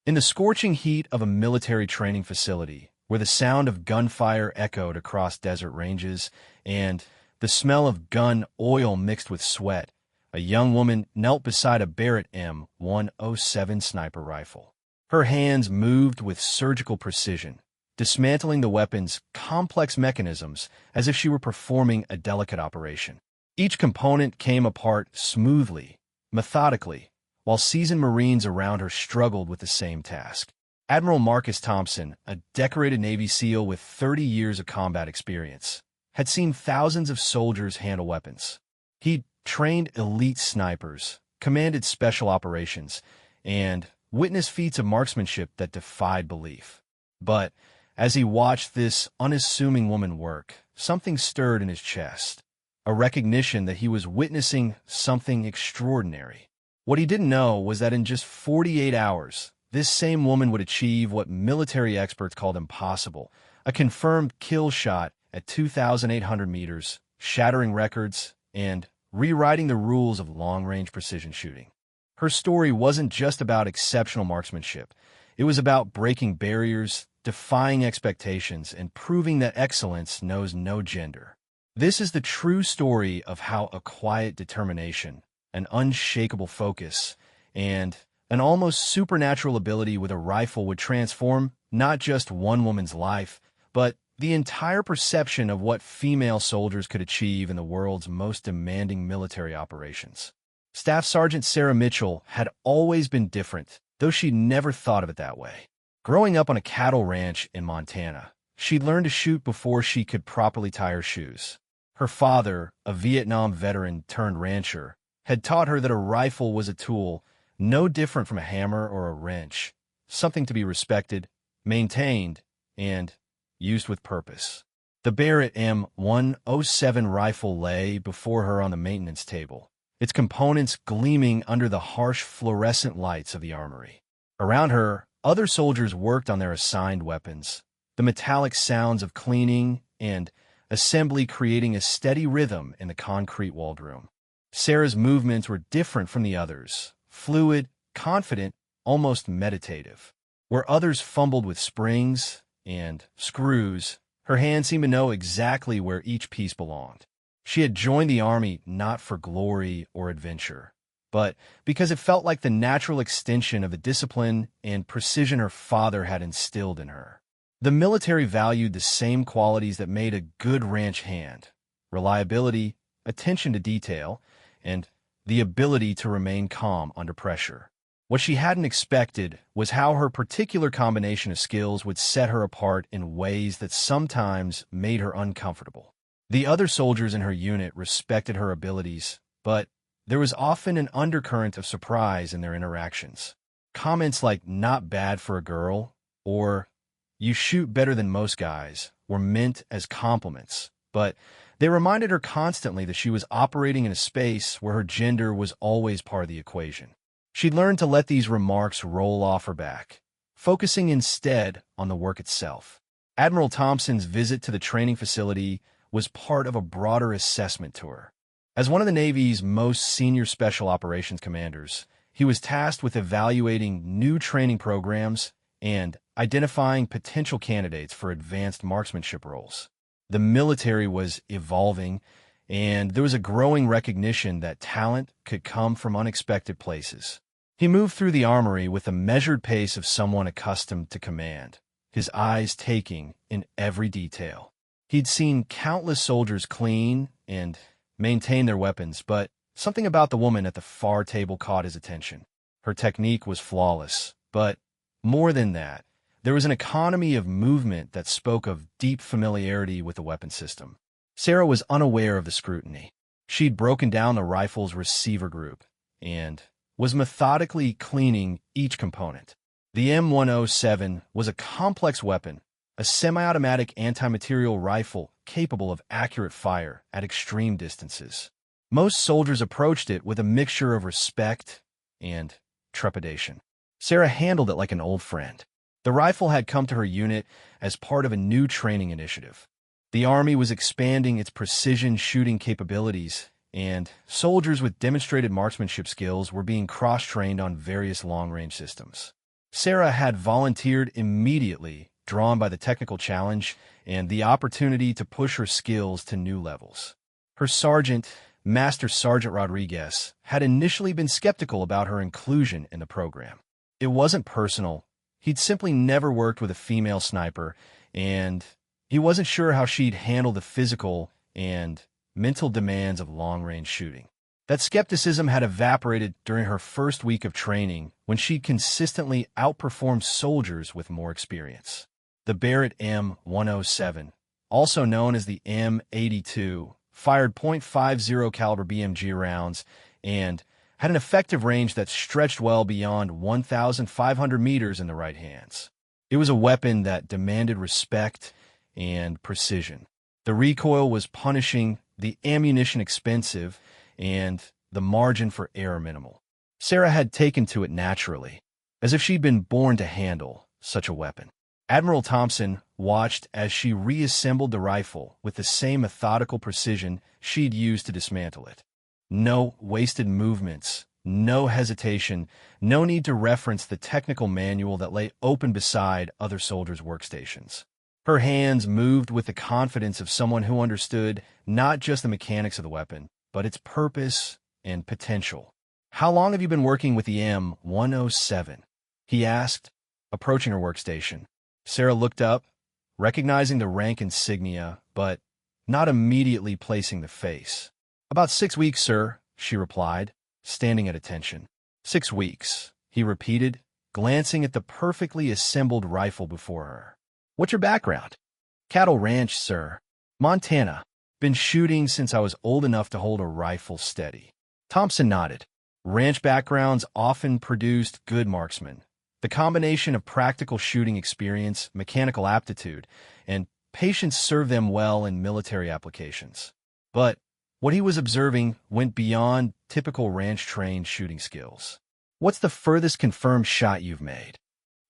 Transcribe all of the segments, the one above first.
In the scorching heat of a military training facility, where the sound of gunfire echoed across desert ranges and the smell of gun oil mixed with sweat, a young woman knelt beside a Barrett M107 sniper rifle. Her hands moved with surgical precision, dismantling the weapon's complex mechanisms as if she were performing a delicate operation. Each component came apart smoothly, methodically, while seasoned Marines around her struggled with the same task. Admiral Marcus Thompson, a decorated Navy SEAL with 30 years of combat experience, had seen thousands of soldiers handle weapons. He trained elite snipers, commanded special operations, and witnessed feats of marksmanship that defied belief. But as he watched this unassuming woman work, something stirred in his chest, a recognition that he was witnessing something extraordinary. What he didn't know was that in just 48 hours, this same woman would achieve what military experts called impossible, a confirmed kill shot at 2,800 meters, shattering records and rewriting the rules of long-range precision shooting. Her story wasn't just about exceptional marksmanship. It was about breaking barriers, defying expectations, and proving that excellence knows no gender. This is the true story of how a quiet determination, an unshakable focus, and an almost supernatural ability with a rifle would transform not just one woman's life, but the entire perception of what female soldiers could achieve in the world's most demanding military operations. Staff Sergeant Sarah Mitchell had always been different, though she'd never thought of it that way. Growing up on a cattle ranch in Montana, she'd learned to shoot before she could properly tie her shoes. Her father, a Vietnam veteran turned rancher, had taught her that a rifle was a tool no different from a hammer or a wrench, something to be respected, maintained, and used with purpose. The Barrett M107 rifle lay before her on the maintenance table, its components gleaming under the harsh fluorescent lights of the armory. Around her, other soldiers worked on their assigned weapons, the metallic sounds of cleaning and assembly creating a steady rhythm in the concrete-walled room. Sarah's movements were different from the others, fluid, confident, almost meditative. Where others fumbled with springs and screws, her hands seemed to know exactly where each piece belonged. She had joined the Army not for glory or adventure, but because it felt like the natural extension of the discipline and precision her father had instilled in her. The military valued the same qualities that made a good ranch hand: reliability, attention to detail, and the ability to remain calm under pressure. What she hadn't expected was how her particular combination of skills would set her apart in ways that sometimes made her uncomfortable. The other soldiers in her unit respected her abilities, but there was often an undercurrent of surprise in their interactions. Comments like "not bad for a girl" or "you shoot better than most guys" were meant as compliments, but they reminded her constantly that she was operating in a space where her gender was always part of the equation. She'd learned to let these remarks roll off her back, focusing instead on the work itself. Admiral Thompson's visit to the training facility was part of a broader assessment tour. As one of the Navy's most senior special operations commanders, he was tasked with evaluating new training programs and identifying potential candidates for advanced marksmanship roles. The military was evolving, and there was a growing recognition that talent could come from unexpected places. He moved through the armory with the measured pace of someone accustomed to command, his eyes taking in every detail. He'd seen countless soldiers clean and maintain their weapons, but something about the woman at the far table caught his attention. Her technique was flawless, but more than that, there was an economy of movement that spoke of deep familiarity with the weapon system. Sarah was unaware of the scrutiny. She'd broken down the rifle's receiver group and was methodically cleaning each component. The M107 was a complex weapon, a semi-automatic anti-material rifle capable of accurate fire at extreme distances. Most soldiers approached it with a mixture of respect and trepidation. Sarah handled it like an old friend. The rifle had come to her unit as part of a new training initiative. The Army was expanding its precision shooting capabilities, and soldiers with demonstrated marksmanship skills were being cross-trained on various long-range systems. Sarah had volunteered immediately, drawn by the technical challenge and the opportunity to push her skills to new levels. Her sergeant, Master Sergeant Rodriguez, had initially been skeptical about her inclusion in the program. It wasn't personal. He'd simply never worked with a female sniper, and he wasn't sure how she'd handle the physical and mental demands of long-range shooting. That skepticism had evaporated during her first week of training when she consistently outperformed soldiers with more experience. The Barrett M107, also known as the M82, fired .50 caliber BMG rounds and had an effective range that stretched well beyond 1,500 meters in the right hands. It was a weapon that demanded respect and precision. The recoil was punishing, the ammunition expensive, and the margin for error minimal. Sarah had taken to it naturally, as if she'd been born to handle such a weapon. Admiral Thompson watched as she reassembled the rifle with the same methodical precision she'd used to dismantle it. No wasted movements, no hesitation, no need to reference the technical manual that lay open beside other soldiers' workstations. Her hands moved with the confidence of someone who understood not just the mechanics of the weapon, but its purpose and potential. "How long have you been working with the M107? He asked, approaching her workstation. Sarah looked up, recognizing the rank insignia, but not immediately placing the face. "About 6 weeks, sir," she replied, standing at attention. 6 weeks, he repeated, glancing at the perfectly assembled rifle before her. "What's your background?" "Cattle ranch, sir. Montana. Been shooting since I was old enough to hold a rifle steady." Thompson nodded. Ranch backgrounds often produced good marksmen. The combination of practical shooting experience, mechanical aptitude, and patience served them well in military applications. But what he was observing went beyond typical ranch-trained shooting skills. "What's the furthest confirmed shot you've made?"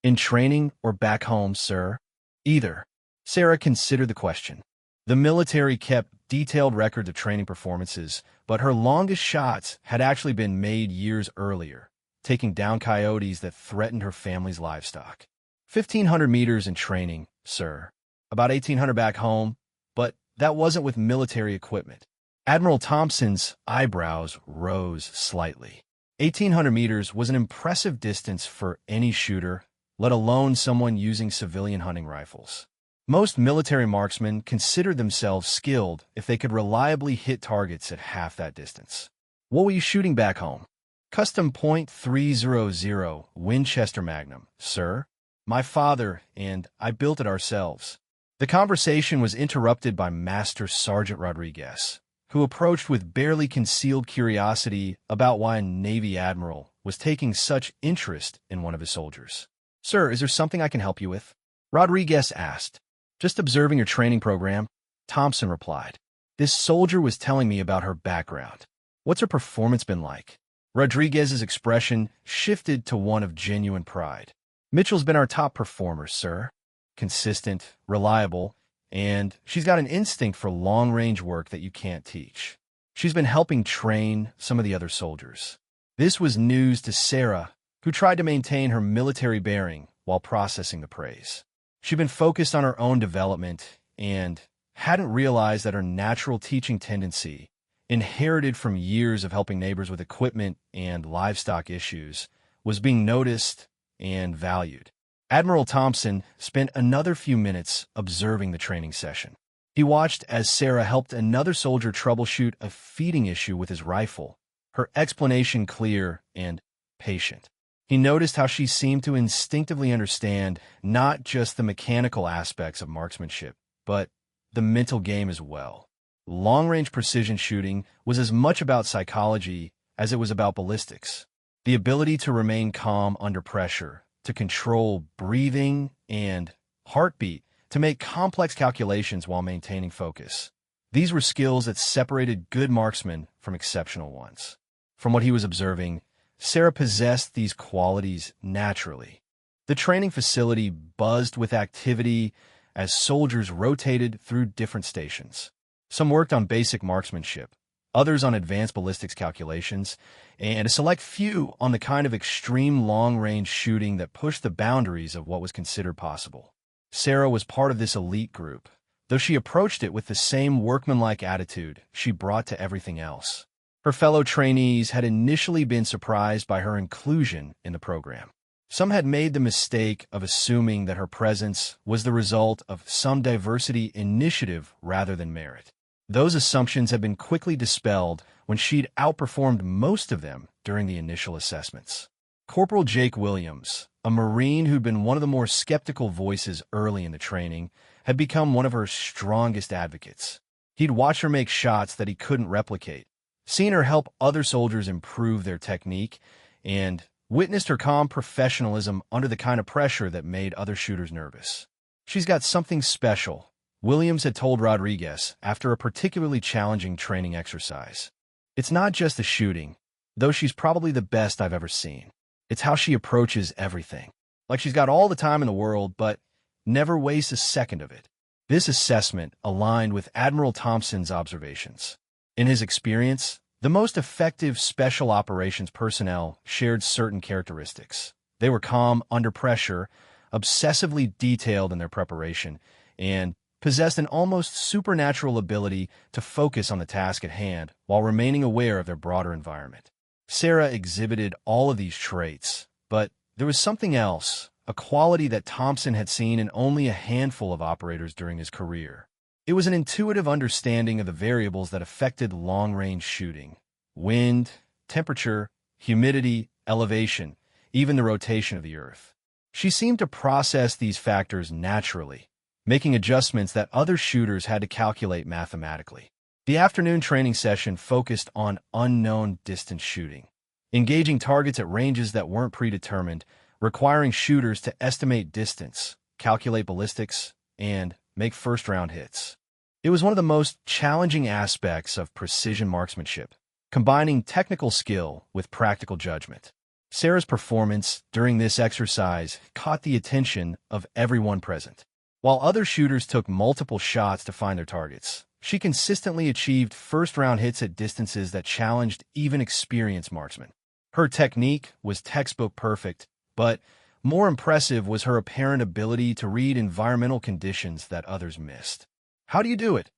"In training or back home, sir?" "Either." Sarah considered the question. The military kept detailed records of training performances, but her longest shots had actually been made years earlier, taking down coyotes that threatened her family's livestock. 1,500 meters in training, sir. About 1,800 back home, but that wasn't with military equipment. Admiral Thompson's eyebrows rose slightly. 1,800 meters was an impressive distance for any shooter, let alone someone using civilian hunting rifles. Most military marksmen considered themselves skilled if they could reliably hit targets at half that distance. "What were you shooting back home?" "Custom .300 Winchester Magnum, sir. My father and I built it ourselves." The conversation was interrupted by Master Sergeant Rodriguez, who approached with barely concealed curiosity about why a Navy admiral was taking such interest in one of his soldiers. "Sir, is there something I can help you with?" Rodriguez asked. "Just observing your training program," Thompson replied. "This soldier was telling me about her background. What's her performance been like?" Rodriguez's expression shifted to one of genuine pride. "Mitchell's been our top performer, sir. Consistent, reliable, and she's got an instinct for long-range work that you can't teach. She's been helping train some of the other soldiers." This was news to Sarah, who tried to maintain her military bearing while processing the praise. She'd been focused on her own development and hadn't realized that her natural teaching tendency, inherited from years of helping neighbors with equipment and livestock issues, was being noticed and valued. Admiral Thompson spent another few minutes observing the training session. He watched as Sarah helped another soldier troubleshoot a feeding issue with his rifle, her explanation clear and patient. He noticed how she seemed to instinctively understand not just the mechanical aspects of marksmanship, but the mental game as well. Long-range precision shooting was as much about psychology as it was about ballistics. The ability to remain calm under pressure, to control breathing and heartbeat, to make complex calculations while maintaining focus. These were skills that separated good marksmen from exceptional ones. From what he was observing, Sarah possessed these qualities naturally. The training facility buzzed with activity as soldiers rotated through different stations. Some worked on basic marksmanship, others on advanced ballistics calculations, and a select few on the kind of extreme long-range shooting that pushed the boundaries of what was considered possible. Sarah was part of this elite group, though she approached it with the same workmanlike attitude she brought to everything else. Her fellow trainees had initially been surprised by her inclusion in the program. Some had made the mistake of assuming that her presence was the result of some diversity initiative rather than merit. Those assumptions had been quickly dispelled when she'd outperformed most of them during the initial assessments. Corporal Jake Williams, a Marine who'd been one of the more skeptical voices early in the training, had become one of her strongest advocates. He'd watched her make shots that he couldn't replicate, seen her help other soldiers improve their technique, and witnessed her calm professionalism under the kind of pressure that made other shooters nervous. "She's got something special," Williams had told Rodriguez after a particularly challenging training exercise. "It's not just the shooting, though she's probably the best I've ever seen. It's how she approaches everything. Like she's got all the time in the world, but never wastes a second of it." This assessment aligned with Admiral Thompson's observations. In his experience, the most effective special operations personnel shared certain characteristics. They were calm under pressure, obsessively detailed in their preparation, and possessed an almost supernatural ability to focus on the task at hand while remaining aware of their broader environment. Sarah exhibited all of these traits, but there was something else, a quality that Thompson had seen in only a handful of operators during his career. It was an intuitive understanding of the variables that affected long-range shooting: wind, temperature, humidity, elevation, even the rotation of the Earth. She seemed to process these factors naturally, making adjustments that other shooters had to calculate mathematically. The afternoon training session focused on unknown distance shooting, engaging targets at ranges that weren't predetermined, requiring shooters to estimate distance, calculate ballistics, and make first-round hits. It was one of the most challenging aspects of precision marksmanship, combining technical skill with practical judgment. Sarah's performance during this exercise caught the attention of everyone present. While other shooters took multiple shots to find their targets, she consistently achieved first-round hits at distances that challenged even experienced marksmen. Her technique was textbook perfect, but more impressive was her apparent ability to read environmental conditions that others missed. "How do you do it?"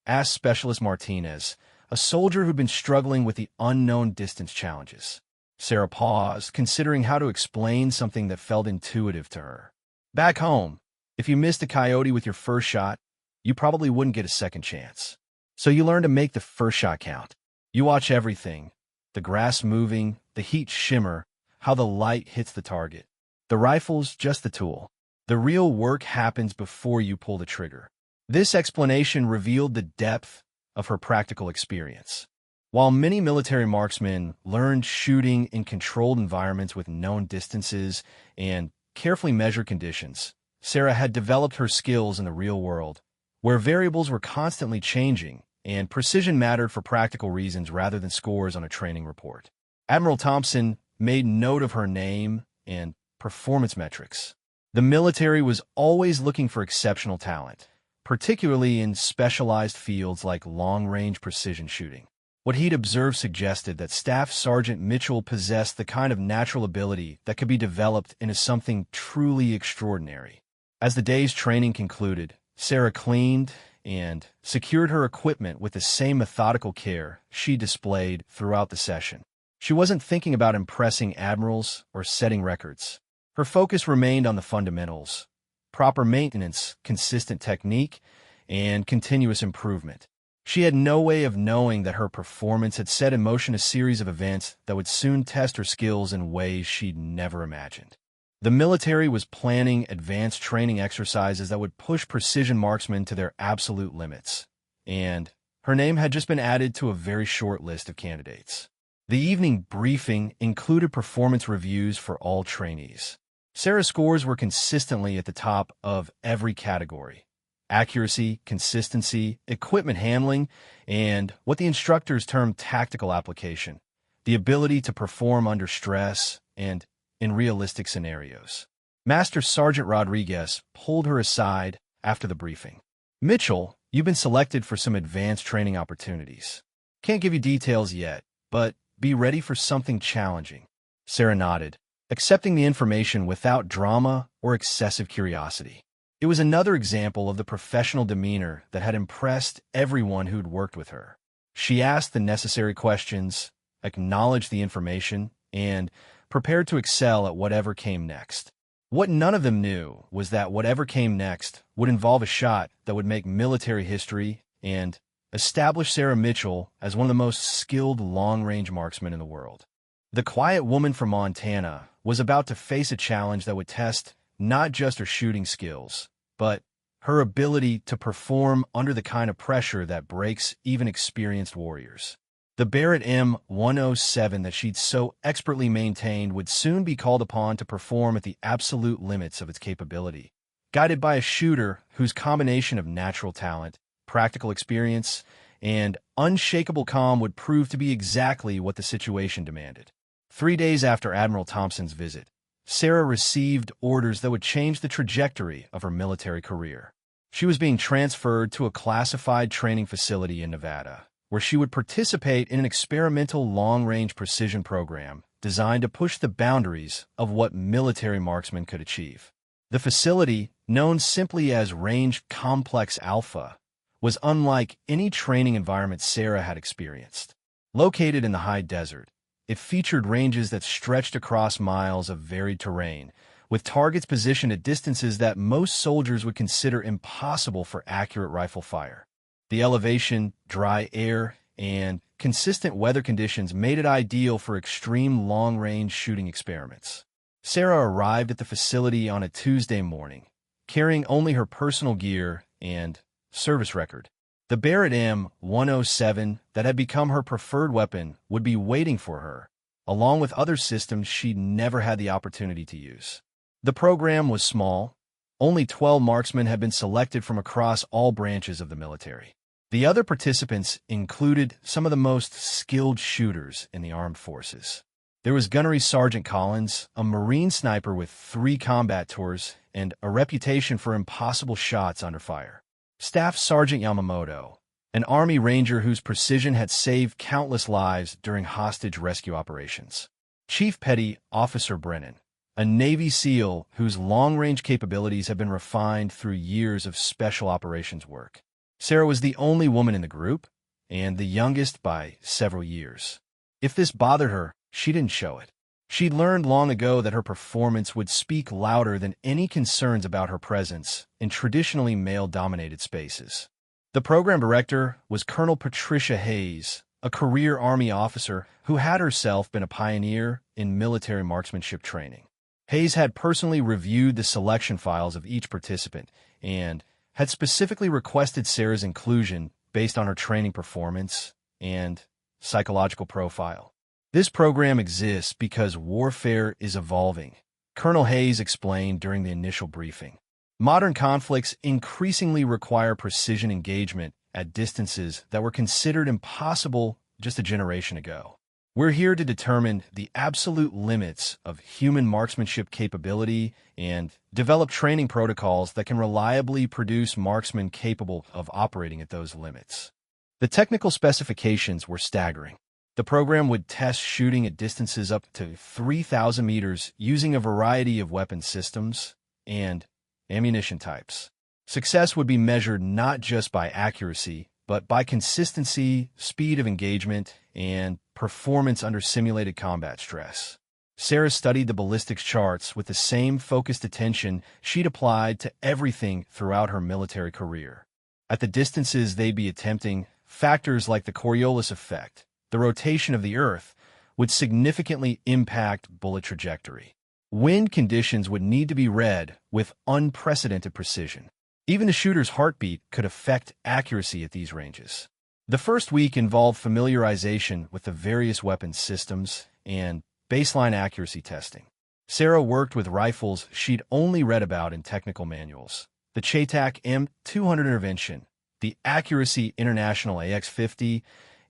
asked Specialist Martinez, a soldier who'd been struggling with the unknown distance challenges. Sarah paused, considering how to explain something that felt intuitive to her. "Back home, if you missed a coyote with your first shot, you probably wouldn't get a second chance. So you learn to make the first shot count. You watch everything: the grass moving, the heat shimmer, how the light hits the target. The rifle's just the tool. The real work happens before you pull the trigger." This explanation revealed the depth of her practical experience. While many military marksmen learned shooting in controlled environments with known distances and carefully measured conditions, Sarah had developed her skills in the real world, where variables were constantly changing and precision mattered for practical reasons rather than scores on a training report. Admiral Thompson made note of her name and performance metrics. The military was always looking for exceptional talent, particularly in specialized fields like long-range precision shooting. What he'd observed suggested that Staff Sergeant Mitchell possessed the kind of natural ability that could be developed into something truly extraordinary. As the day's training concluded, Sarah cleaned and secured her equipment with the same methodical care she displayed throughout the session. She wasn't thinking about impressing admirals or setting records. Her focus remained on the fundamentals: proper maintenance, consistent technique, and continuous improvement. She had no way of knowing that her performance had set in motion a series of events that would soon test her skills in ways she'd never imagined. The military was planning advanced training exercises that would push precision marksmen to their absolute limits, and her name had just been added to a very short list of candidates. The evening briefing included performance reviews for all trainees. Sarah's scores were consistently at the top of every category: accuracy, consistency, equipment handling, and what the instructors termed tactical application, the ability to perform under stress and in realistic scenarios. Master Sergeant Rodriguez pulled her aside after the briefing. "Mitchell, you've been selected for some advanced training opportunities. Can't give you details yet, but be ready for something challenging. Sarah nodded, accepting the information without drama or excessive curiosity. It was another example of the professional demeanor that had impressed everyone who'd worked with her. She asked the necessary questions, acknowledged the information, and prepared to excel at whatever came next. What none of them knew was that whatever came next would involve a shot that would make military history and establish Sarah Mitchell as one of the most skilled long-range marksmen in the world. The quiet woman from Montana was about to face a challenge that would test not just her shooting skills, but her ability to perform under the kind of pressure that breaks even experienced warriors. The Barrett M107 that she'd so expertly maintained would soon be called upon to perform at the absolute limits of its capability, guided by a shooter whose combination of natural talent, practical experience, and unshakable calm would prove to be exactly what the situation demanded. 3 days after Admiral Thompson's visit, Sarah received orders that would change the trajectory of her military career. She was being transferred to a classified training facility in Nevada, where she would participate in an experimental long-range precision program designed to push the boundaries of what military marksmen could achieve. The facility, known simply as Range Complex Alpha, was unlike any training environment Sarah had experienced. Located in the high desert, it featured ranges that stretched across miles of varied terrain, with targets positioned at distances that most soldiers would consider impossible for accurate rifle fire. The elevation, dry air, and consistent weather conditions made it ideal for extreme long-range shooting experiments. Sarah arrived at the facility on a Tuesday morning, carrying only her personal gear and service record. The Barrett M107 that had become her preferred weapon would be waiting for her, along with other systems she'd never had the opportunity to use. The program was small. Only 12 marksmen had been selected from across all branches of the military. The other participants included some of the most skilled shooters in the armed forces. There was Gunnery Sergeant Collins, a Marine sniper with 3 combat tours and a reputation for impossible shots under fire. Staff Sergeant Yamamoto, an Army Ranger whose precision had saved countless lives during hostage rescue operations. Chief Petty Officer Brennan, a Navy SEAL whose long-range capabilities had been refined through years of special operations work. Sarah was the only woman in the group, and the youngest by several years. If this bothered her, she didn't show it. She'd learned long ago that her performance would speak louder than any concerns about her presence in traditionally male-dominated spaces. The program director was Colonel Patricia Hayes, a career Army officer who had herself been a pioneer in military marksmanship training. Hayes had personally reviewed the selection files of each participant and had specifically requested Sarah's inclusion based on her training performance and psychological profile. This program exists because warfare is evolving, Colonel Hayes explained during the initial briefing. Modern conflicts increasingly require precision engagement at distances that were considered impossible just a generation ago. We're here to determine the absolute limits of human marksmanship capability and develop training protocols that can reliably produce marksmen capable of operating at those limits. The technical specifications were staggering. The program would test shooting at distances up to 3,000 meters using a variety of weapon systems and ammunition types. Success would be measured not just by accuracy, but by consistency, speed of engagement, and performance under simulated combat stress. Sarah studied the ballistics charts with the same focused attention she'd applied to everything throughout her military career. At the distances they'd be attempting, factors like the Coriolis effect, the rotation of the Earth, would significantly impact bullet trajectory. Wind conditions would need to be read with unprecedented precision. Even the shooter's heartbeat could affect accuracy at these ranges. The first week involved familiarization with the various weapon systems and baseline accuracy testing. Sarah worked with rifles she'd only read about in technical manuals. The Chaitak M200 Intervention, the Accuracy International AX50,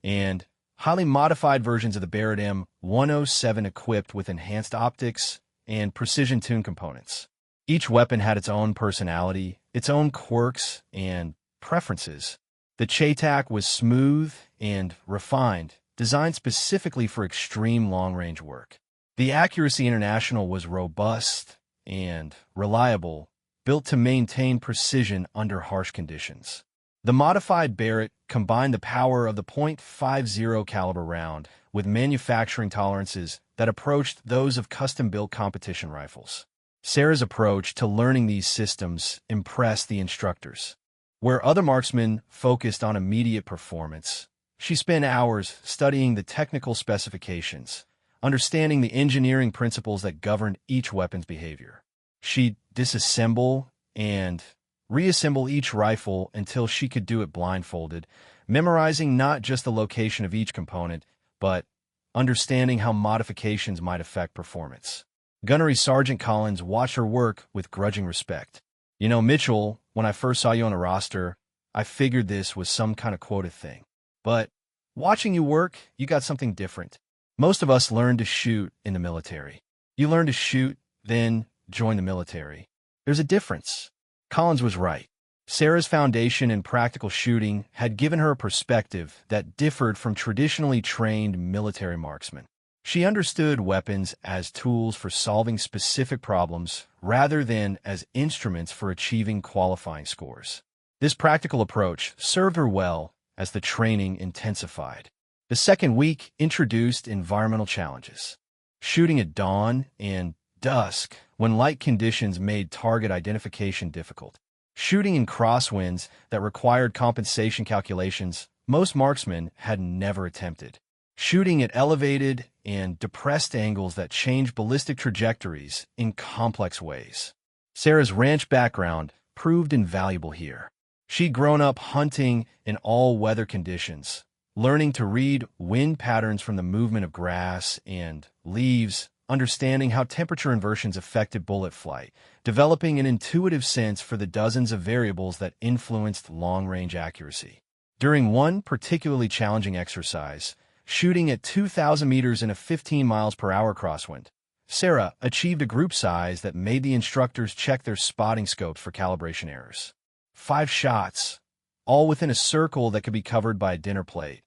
and highly modified versions of the Barrett M107 equipped with enhanced optics and precision-tuned components. Each weapon had its own personality, its own quirks and preferences. The Chaytak was smooth and refined, designed specifically for extreme long-range work. The Accuracy International was robust and reliable, built to maintain precision under harsh conditions. The modified Barrett combined the power of the .50 caliber round with manufacturing tolerances that approached those of custom-built competition rifles. Sarah's approach to learning these systems impressed the instructors. Where other marksmen focused on immediate performance, she spent hours studying the technical specifications, understanding the engineering principles that governed each weapon's behavior. She'd disassemble and reassemble each rifle until she could do it blindfolded, memorizing not just the location of each component, but understanding how modifications might affect performance. Gunnery Sergeant Collins watched her work with grudging respect. "You know, Mitchell, when I first saw you on the roster, I figured this was some kind of quota thing. But watching you work, you got something different. Most of us learn to shoot in the military. You learn to shoot, then join the military. There's a difference." Collins was right. Sarah's foundation in practical shooting had given her a perspective that differed from traditionally trained military marksmen. She understood weapons as tools for solving specific problems rather than as instruments for achieving qualifying scores. This practical approach served her well as the training intensified. The second week introduced environmental challenges. Shooting at dawn and dusk when light conditions made target identification difficult. Shooting in crosswinds that required compensation calculations most marksmen had never attempted. Shooting at elevated and depressed angles that changed ballistic trajectories in complex ways. Sarah's ranch background proved invaluable here. She'd grown up hunting in all weather conditions, learning to read wind patterns from the movement of grass and leaves, understanding how temperature inversions affected bullet flight, developing an intuitive sense for the dozens of variables that influenced long-range accuracy. During one particularly challenging exercise, shooting at 2,000 meters in a 15 miles per hour crosswind, Sarah achieved a group size that made the instructors check their spotting scopes for calibration errors. 5 shots, all within a circle that could be covered by a dinner plate,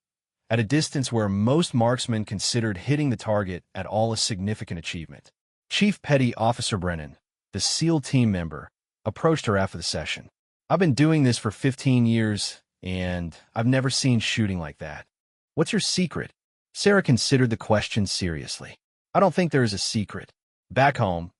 at a distance where most marksmen considered hitting the target at all a significant achievement. Chief Petty Officer Brennan, the SEAL team member, approached her after the session. "I've been doing this for 15 years, and I've never seen shooting like that. What's your secret?" Sarah considered the question seriously. "I don't think there is a secret. Back home,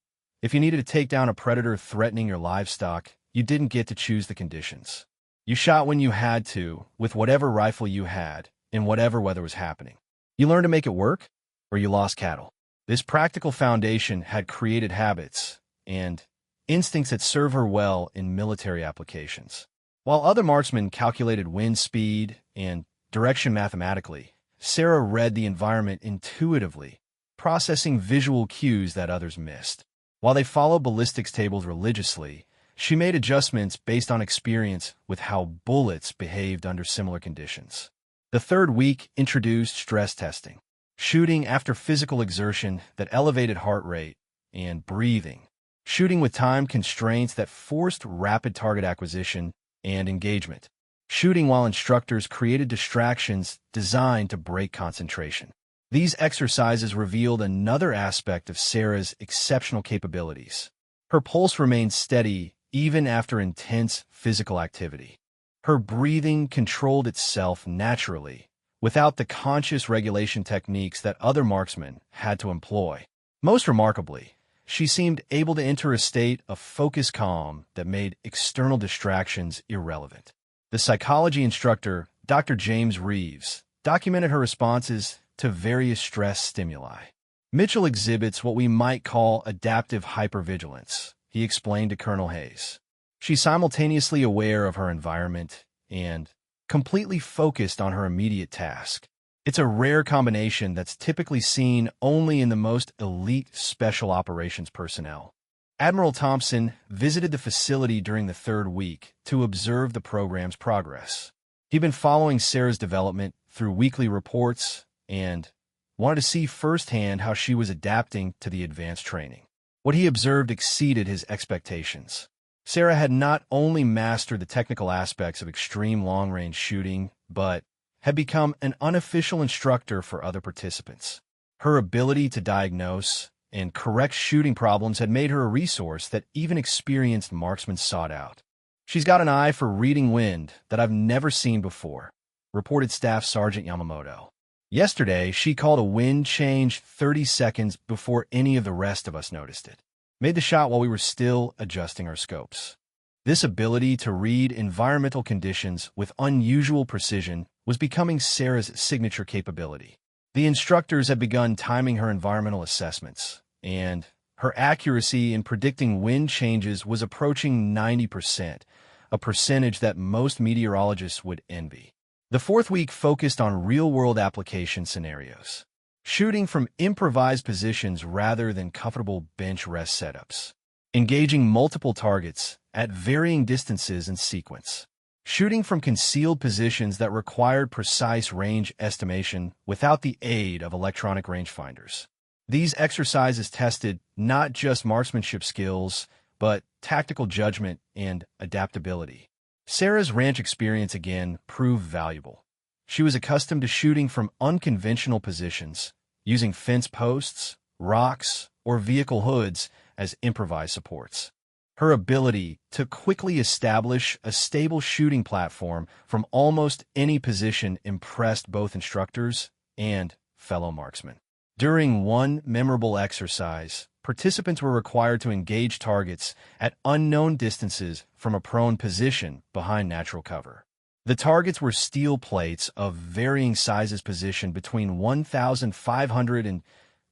if you needed to take down a predator threatening your livestock, you didn't get to choose the conditions. You shot when you had to, with whatever rifle you had, in whatever weather was happening. You learned to make it work, or you lost cattle." This practical foundation had created habits and instincts that serve her well in military applications. While other marksmen calculated wind speed and direction mathematically, Sarah read the environment intuitively, processing visual cues that others missed. While they followed ballistics tables religiously, she made adjustments based on experience with how bullets behaved under similar conditions. The third week introduced stress testing, shooting after physical exertion that elevated heart rate, and breathing, shooting with time constraints that forced rapid target acquisition and engagement, shooting while instructors created distractions designed to break concentration. These exercises revealed another aspect of Sarah's exceptional capabilities. Her pulse remained steady even after intense physical activity. Her breathing controlled itself naturally, without the conscious regulation techniques that other marksmen had to employ. Most remarkably, she seemed able to enter a state of focused calm that made external distractions irrelevant. The psychology instructor, Dr. James Reeves, documented her responses to various stress stimuli. "Mitchell exhibits what we might call adaptive hypervigilance," he explained to Colonel Hayes. "She's simultaneously aware of her environment and completely focused on her immediate task. It's a rare combination that's typically seen only in the most elite special operations personnel." Admiral Thompson visited the facility during the third week to observe the program's progress. He'd been following Sarah's development through weekly reports and wanted to see firsthand how she was adapting to the advanced training. What he observed exceeded his expectations. Sarah had not only mastered the technical aspects of extreme long-range shooting, but had become an unofficial instructor for other participants. Her ability to diagnose and correct shooting problems had made her a resource that even experienced marksmen sought out. "She's got an eye for reading wind that I've never seen before," reported Staff Sergeant Yamamoto. "Yesterday, she called a wind change 30 seconds before any of the rest of us noticed it. Made the shot while we were still adjusting our scopes." This ability to read environmental conditions with unusual precision was becoming Sarah's signature capability. The instructors had begun timing her environmental assessments, and her accuracy in predicting wind changes was approaching 90%, a percentage that most meteorologists would envy. The fourth week focused on real-world application scenarios, shooting from improvised positions rather than comfortable bench rest setups, engaging multiple targets at varying distances in sequence, shooting from concealed positions that required precise range estimation without the aid of electronic rangefinders. These exercises tested not just marksmanship skills, but tactical judgment and adaptability. Sarah's ranch experience again proved valuable. She was accustomed to shooting from unconventional positions, using fence posts, rocks, or vehicle hoods as improvised supports. Her ability to quickly establish a stable shooting platform from almost any position impressed both instructors and fellow marksmen. During one memorable exercise, participants were required to engage targets at unknown distances from a prone position behind natural cover. The targets were steel plates of varying sizes positioned between 1,500 and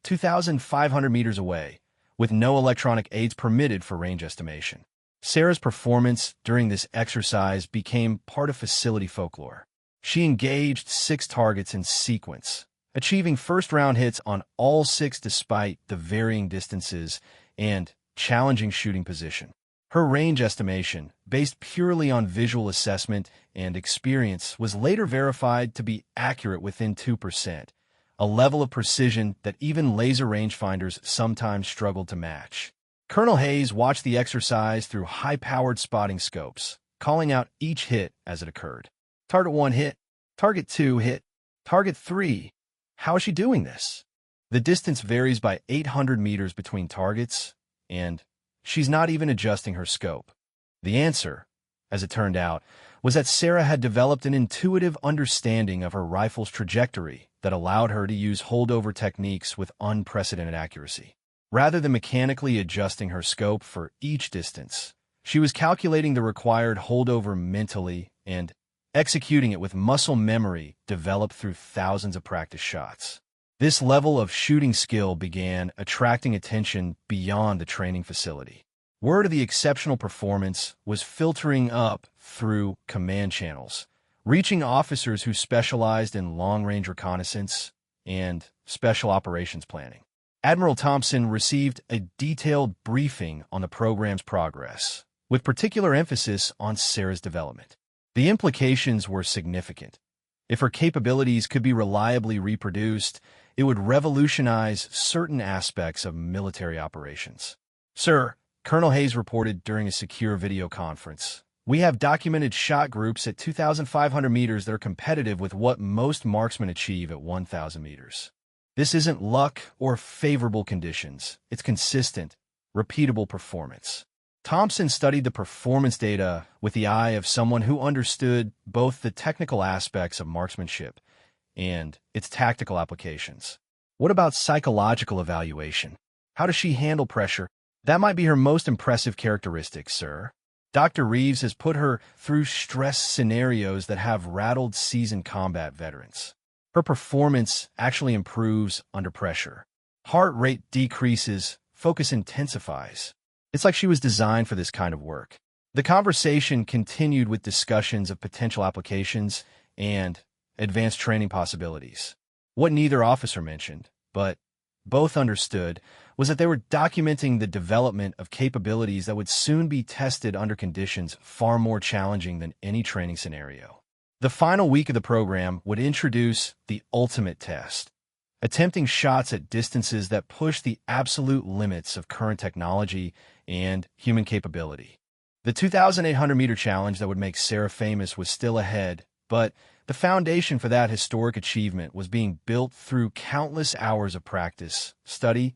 2,500 meters away, with no electronic aids permitted for range estimation. Sarah's performance during this exercise became part of facility folklore. She engaged 6 targets in sequence, achieving first-round hits on all 6 despite the varying distances and challenging shooting position. Her range estimation, based purely on visual assessment and experience, was later verified to be accurate within 2%, a level of precision that even laser rangefinders sometimes struggled to match. Colonel Hayes watched the exercise through high-powered spotting scopes, calling out each hit as it occurred. Target 1 hit, Target 2 hit, Target 3. How is she doing this? The distance varies by 800 meters between targets, and she's not even adjusting her scope. The answer, as it turned out, was that Sarah had developed an intuitive understanding of her rifle's trajectory that allowed her to use holdover techniques with unprecedented accuracy. Rather than mechanically adjusting her scope for each distance, she was calculating the required holdover mentally and executing it with muscle memory developed through thousands of practice shots. This level of shooting skill began attracting attention beyond the training facility. Word of the exceptional performance was filtering up through command channels, reaching officers who specialized in long-range reconnaissance and special operations planning. Admiral Thompson received a detailed briefing on the program's progress, with particular emphasis on Sarah's development. The implications were significant. If her capabilities could be reliably reproduced, it would revolutionize certain aspects of military operations. "Sir," Colonel Hayes reported during a secure video conference, "we have documented shot groups at 2,500 meters that are competitive with what most marksmen achieve at 1,000 meters. This isn't luck or favorable conditions. It's consistent, repeatable performance." Thompson studied the performance data with the eye of someone who understood both the technical aspects of marksmanship and its tactical applications. What about psychological evaluation? How does she handle pressure? That might be her most impressive characteristic, sir. Dr. Reeves has put her through stress scenarios that have rattled seasoned combat veterans. Her performance actually improves under pressure. Heart rate decreases, focus intensifies. It's like she was designed for this kind of work. The conversation continued with discussions of potential applications and advanced training possibilities. What neither officer mentioned, but both understood, was that they were documenting the development of capabilities that would soon be tested under conditions far more challenging than any training scenario. The final week of the program would introduce the ultimate test, attempting shots at distances that push the absolute limits of current technology and human capability. The 2,800-meter challenge that would make Sarah famous was still ahead, but the foundation for that historic achievement was being built through countless hours of practice, study,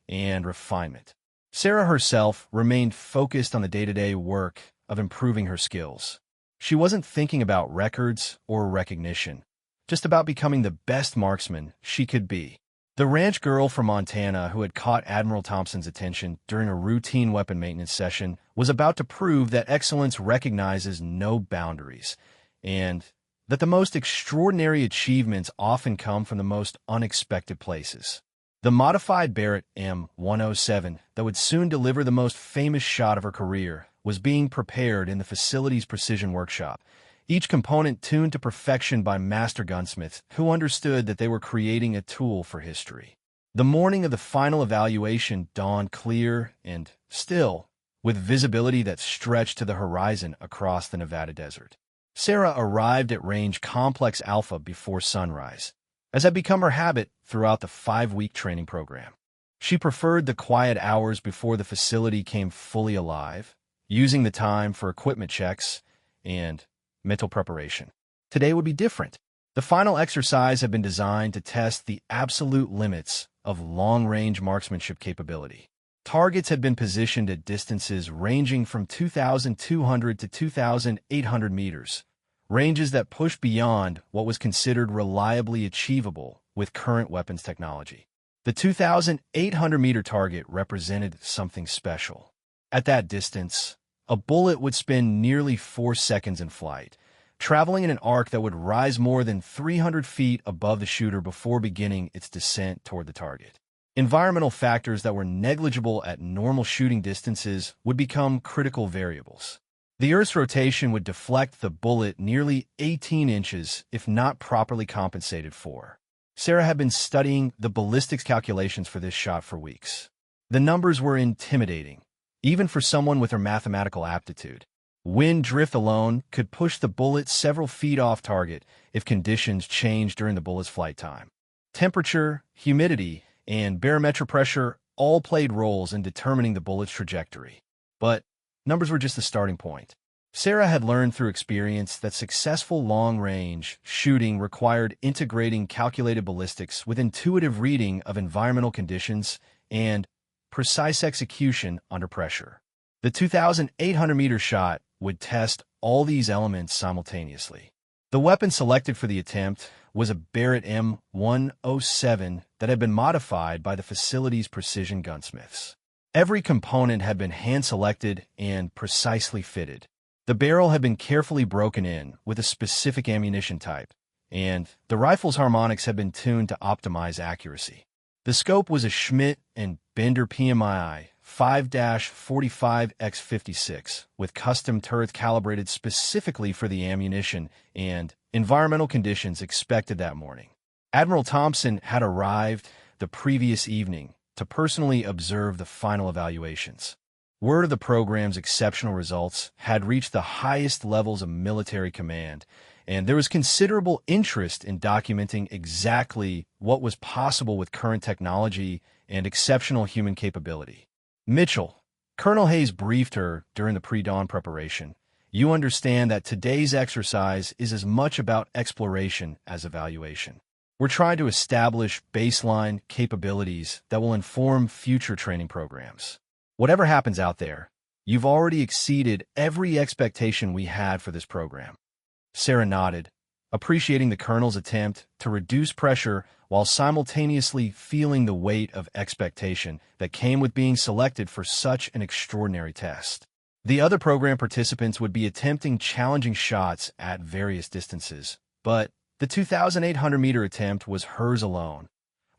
and refinement. Sarah herself remained focused on the day-to-day work of improving her skills. She wasn't thinking about records or recognition, just about becoming the best marksman she could be. The ranch girl from Montana who had caught Admiral Thompson's attention during a routine weapon maintenance session was about to prove that excellence recognizes no boundaries, and that the most extraordinary achievements often come from the most unexpected places. The modified Barrett M107 that would soon deliver the most famous shot of her career was being prepared in the facility's precision workshop, each component tuned to perfection by master gunsmiths who understood that they were creating a tool for history. The morning of the final evaluation dawned clear and still, with visibility that stretched to the horizon across the Nevada desert. Sarah arrived at Range Complex Alpha before sunrise, as had become her habit throughout the 5-week training program. She preferred the quiet hours before the facility came fully alive, using the time for equipment checks and mental preparation. Today would be different. The final exercise had been designed to test the absolute limits of long-range marksmanship capability. Targets had been positioned at distances ranging from 2,200 to 2,800 meters, ranges that pushed beyond what was considered reliably achievable with current weapons technology. The 2,800-meter target represented something special. At that distance, a bullet would spend nearly 4 seconds in flight, traveling in an arc that would rise more than 300 feet above the shooter before beginning its descent toward the target. Environmental factors that were negligible at normal shooting distances would become critical variables. The Earth's rotation would deflect the bullet nearly 18 inches if not properly compensated for. Sarah had been studying the ballistics calculations for this shot for weeks. The numbers were intimidating, even for someone with her mathematical aptitude. Wind drift alone could push the bullet several feet off target if conditions changed during the bullet's flight time. Temperature, humidity, and barometric pressure all played roles in determining the bullet's trajectory. But numbers were just the starting point. Sarah had learned through experience that successful long-range shooting required integrating calculated ballistics with intuitive reading of environmental conditions and precise execution under pressure. The 2,800-meter shot would test all these elements simultaneously. The weapon selected for the attempt was a Barrett M107 that had been modified by the facility's precision gunsmiths. Every component had been hand-selected and precisely fitted. The barrel had been carefully broken in with a specific ammunition type, and the rifle's harmonics had been tuned to optimize accuracy. The scope was a Schmidt and Bender PMI 5-45x56 with custom turrets calibrated specifically for the ammunition and environmental conditions expected that morning. Admiral Thompson had arrived the previous evening to personally observe the final evaluations. Word of the program's exceptional results had reached the highest levels of military command, and there was considerable interest in documenting exactly what was possible with current technology and exceptional human capability. Mitchell, Colonel Hayes briefed her during the pre-dawn preparation. You understand that today's exercise is as much about exploration as evaluation. We're trying to establish baseline capabilities that will inform future training programs. Whatever happens out there, you've already exceeded every expectation we had for this program. Sarah nodded, appreciating the colonel's attempt to reduce pressure while simultaneously feeling the weight of expectation that came with being selected for such an extraordinary test. The other program participants would be attempting challenging shots at various distances, but the 2,800-meter attempt was hers alone,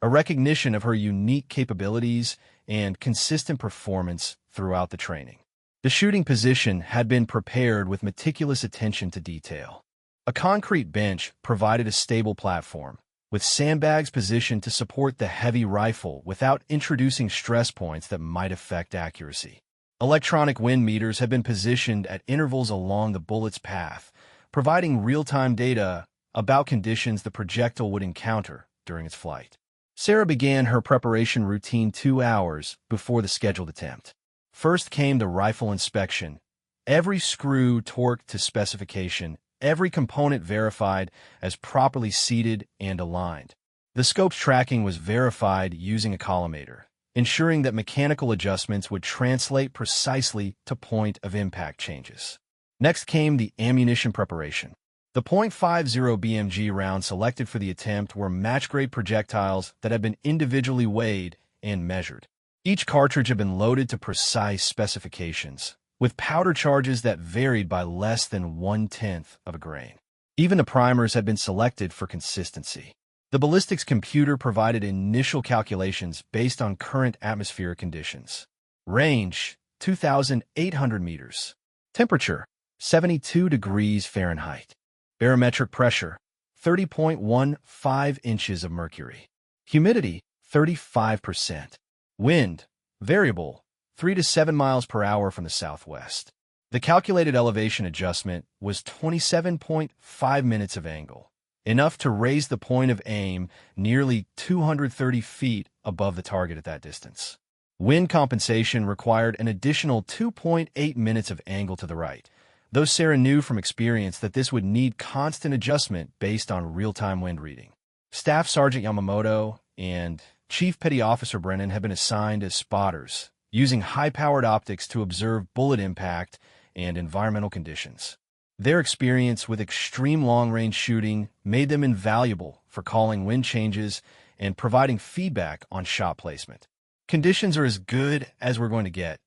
a recognition of her unique capabilities and consistent performance throughout the training. The shooting position had been prepared with meticulous attention to detail. A concrete bench provided a stable platform, with sandbags positioned to support the heavy rifle without introducing stress points that might affect accuracy. Electronic wind meters had been positioned at intervals along the bullet's path, providing real-time data about conditions the projectile would encounter during its flight. Sarah began her preparation routine 2 hours before the scheduled attempt. First came the rifle inspection, Every screw torqued to specification, every component verified as properly seated and aligned. The scope's tracking was verified using a collimator, ensuring that mechanical adjustments would translate precisely to point of impact changes. Next came the ammunition preparation. The .50 BMG rounds selected for the attempt were match-grade projectiles that had been individually weighed and measured. Each cartridge had been loaded to precise specifications, with powder charges that varied by less than 1/10 of a grain. Even the primers had been selected for consistency. The ballistics computer provided initial calculations based on current atmospheric conditions. Range, 2,800 meters. Temperature, 72 degrees Fahrenheit. Barometric pressure, 30.15 inches of mercury. Humidity, 35%. Wind, variable, 3 to 7 miles per hour from the southwest. The calculated elevation adjustment was 27.5 minutes of angle, enough to raise the point of aim nearly 230 feet above the target at that distance. Wind compensation required an additional 2.8 minutes of angle to the right, though Sarah knew from experience that this would need constant adjustment based on real-time wind reading. Staff Sergeant Yamamoto and Chief Petty Officer Brennan had been assigned as spotters, using high-powered optics to observe bullet impact and environmental conditions. Their experience with extreme long-range shooting made them invaluable for calling wind changes and providing feedback on shot placement. "Conditions are as good as we're going to get,"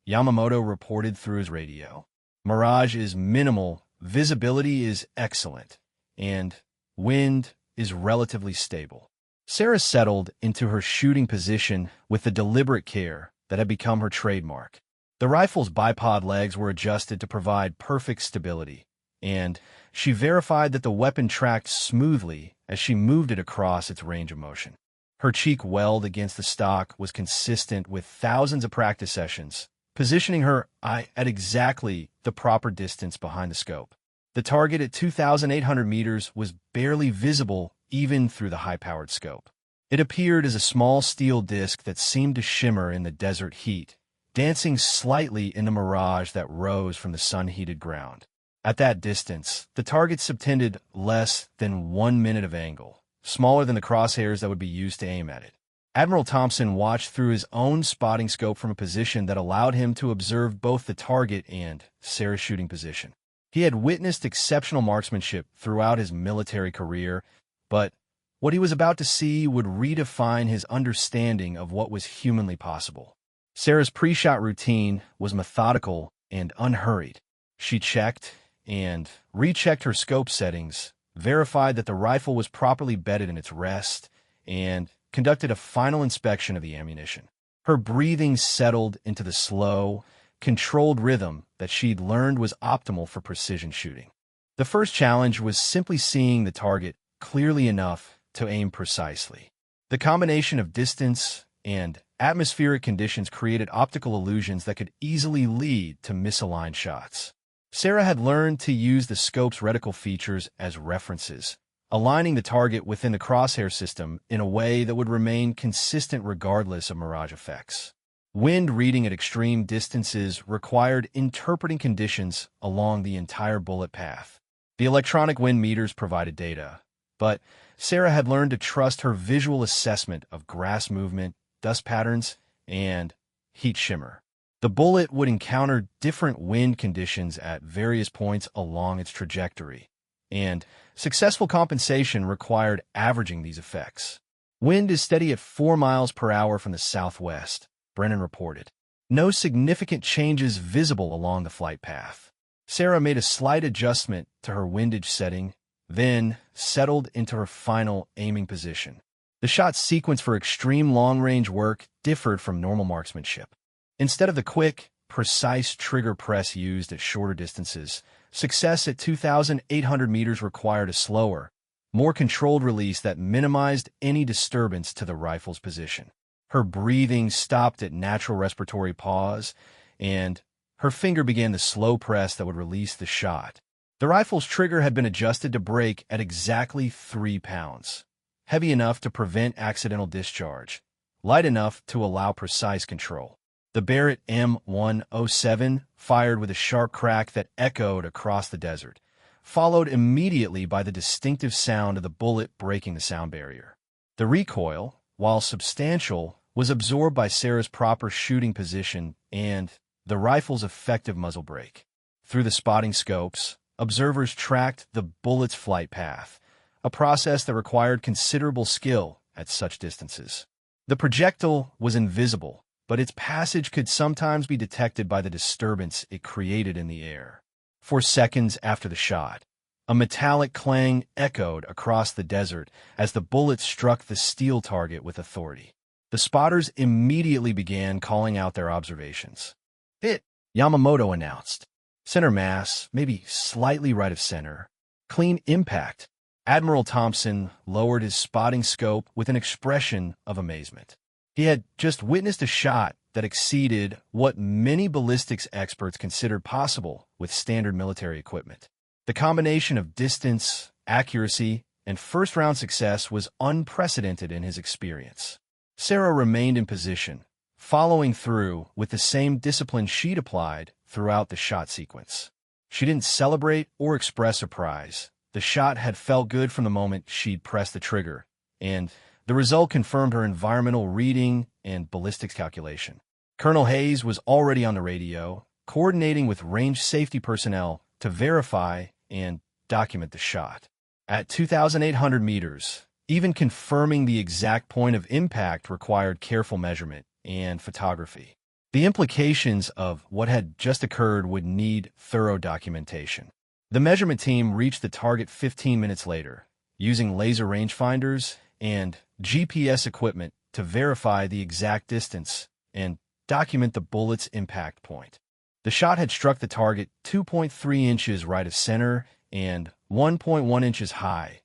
Yamamoto reported through his radio. "Mirage is minimal, visibility is excellent, and wind is relatively stable." Sarah settled into her shooting position with the deliberate care that had become her trademark. The rifle's bipod legs were adjusted to provide perfect stability, and she verified that the weapon tracked smoothly as she moved it across its range of motion. Her cheek weld against the stock was consistent with thousands of practice sessions, positioning her eye at exactly the proper distance behind the scope. The target at 2,800 meters was barely visible even through the high-powered scope. It appeared as a small steel disc that seemed to shimmer in the desert heat, dancing slightly in the mirage that rose from the sun-heated ground. At that distance, the target subtended less than 1 minute of angle, smaller than the crosshairs that would be used to aim at it. Admiral Thompson watched through his own spotting scope from a position that allowed him to observe both the target and Sarah's shooting position. He had witnessed exceptional marksmanship throughout his military career, but what he was about to see would redefine his understanding of what was humanly possible. Sarah's pre-shot routine was methodical and unhurried. She checked and rechecked her scope settings, verified that the rifle was properly bedded in its rest, and conducted a final inspection of the ammunition. Her breathing settled into the slow, controlled rhythm that she'd learned was optimal for precision shooting. The first challenge was simply seeing the target clearly enough to aim precisely. The combination of distance and atmospheric conditions created optical illusions that could easily lead to misaligned shots. Sarah had learned to use the scope's reticle features as references, aligning the target within the crosshair system in a way that would remain consistent regardless of mirage effects. Wind reading at extreme distances required interpreting conditions along the entire bullet path. The electronic wind meters provided data, but Sarah had learned to trust her visual assessment of grass movement, dust patterns, and heat shimmer. The bullet would encounter different wind conditions at various points along its trajectory, and successful compensation required averaging these effects. "Wind is steady at 4 miles per hour from the southwest," Brennan reported. "No significant changes visible along the flight path." Sarah made a slight adjustment to her windage setting, then settled into her final aiming position. The shot sequence for extreme long-range work differed from normal marksmanship. Instead of the quick, precise trigger press used at shorter distances, success at 2,800 meters required a slower, more controlled release that minimized any disturbance to the rifle's position. Her breathing stopped at natural respiratory pause, and her finger began the slow press that would release the shot. The rifle's trigger had been adjusted to break at exactly 3 pounds, heavy enough to prevent accidental discharge, light enough to allow precise control. The Barrett M107 fired with a sharp crack that echoed across the desert, followed immediately by the distinctive sound of the bullet breaking the sound barrier. The recoil, while substantial, was absorbed by Sarah's proper shooting position and the rifle's effective muzzle brake. Through the spotting scopes, observers tracked the bullet's flight path, a process that required considerable skill at such distances. The projectile was invisible, but its passage could sometimes be detected by the disturbance it created in the air. For seconds after the shot, a metallic clang echoed across the desert as the bullet struck the steel target with authority. The spotters immediately began calling out their observations. "Hit," Yamamoto announced. "Center mass, maybe slightly right of center. Clean impact." Admiral Thompson lowered his spotting scope with an expression of amazement. He had just witnessed a shot that exceeded what many ballistics experts considered possible with standard military equipment. The combination of distance, accuracy, and first-round success was unprecedented in his experience. Sarah remained in position, following through with the same discipline she'd applied throughout the shot sequence. She didn't celebrate or express surprise. The shot had felt good from the moment she'd pressed the trigger, and the result confirmed her environmental reading and ballistics calculation. Colonel Hayes was already on the radio, coordinating with range safety personnel to verify and document the shot. At 2,800 meters, even confirming the exact point of impact required careful measurement and photography. The implications of what had just occurred would need thorough documentation. The measurement team reached the target 15 minutes later, using laser rangefinders and GPS equipment to verify the exact distance and document the bullet's impact point. The shot had struck the target 2.3 inches right of center and 1.1 inches high,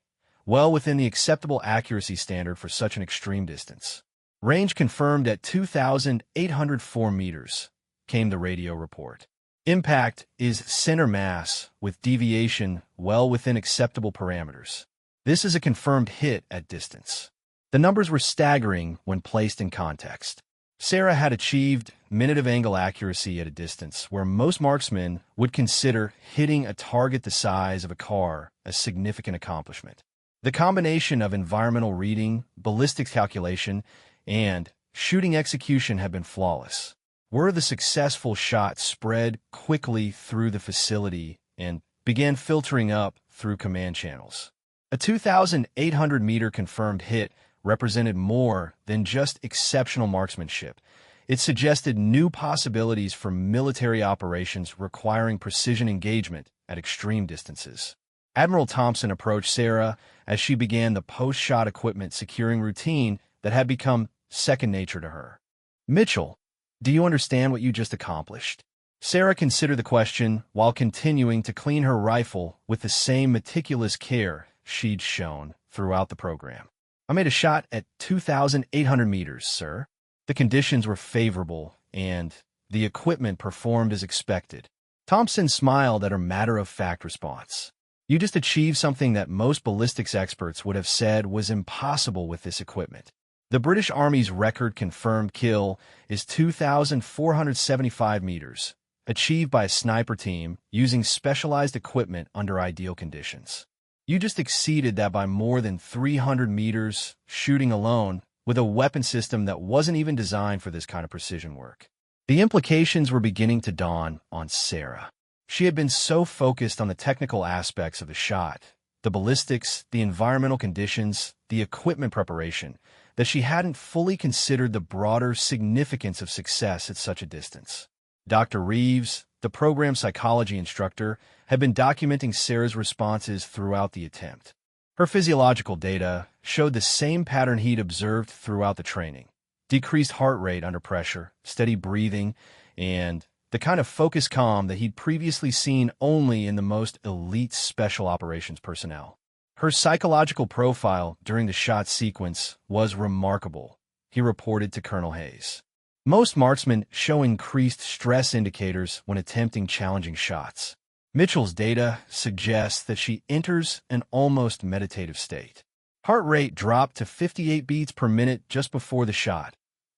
well within the acceptable accuracy standard for such an extreme distance. "Range confirmed at 2,804 meters, came the radio report. "Impact is center mass with deviation well within acceptable parameters. This is a confirmed hit at distance." The numbers were staggering when placed in context. Sarah had achieved minute of angle accuracy at a distance where most marksmen would consider hitting a target the size of a car a significant accomplishment. The combination of environmental reading, ballistics calculation, and shooting execution had been flawless. Word of the successful shot spread quickly through the facility and began filtering up through command channels. A 2,800-meter confirmed hit represented more than just exceptional marksmanship. It suggested new possibilities for military operations requiring precision engagement at extreme distances. Admiral Thompson approached Sarah as she began the post-shot equipment securing routine that had become second nature to her. "Mitchell, do you understand what you just accomplished?" Sarah considered the question while continuing to clean her rifle with the same meticulous care she'd shown throughout the program. "I made a shot at 2,800 meters, sir. The conditions were favorable, and the equipment performed as expected." Thompson smiled at her matter-of-fact response. "You just achieved something that most ballistics experts would have said was impossible with this equipment. The British Army's record confirmed kill is 2,475 meters, achieved by a sniper team using specialized equipment under ideal conditions. You just exceeded that by more than 300 meters, shooting alone, with a weapon system that wasn't even designed for this kind of precision work." The implications were beginning to dawn on Sarah. She had been so focused on the technical aspects of the shot, the ballistics, the environmental conditions, the equipment preparation, that she hadn't fully considered the broader significance of success at such a distance. Dr. Reeves, the program psychology instructor, had been documenting Sarah's responses throughout the attempt. Her physiological data showed the same pattern he'd observed throughout the training: decreased heart rate under pressure, steady breathing, and the kind of focused calm that he'd previously seen only in the most elite special operations personnel. Her psychological profile during the shot sequence was remarkable, he reported to Colonel Hayes. Most marksmen show increased stress indicators when attempting challenging shots. Mitchell's data suggests that she enters an almost meditative state. Heart rate dropped to 58 beats per minute just before the shot,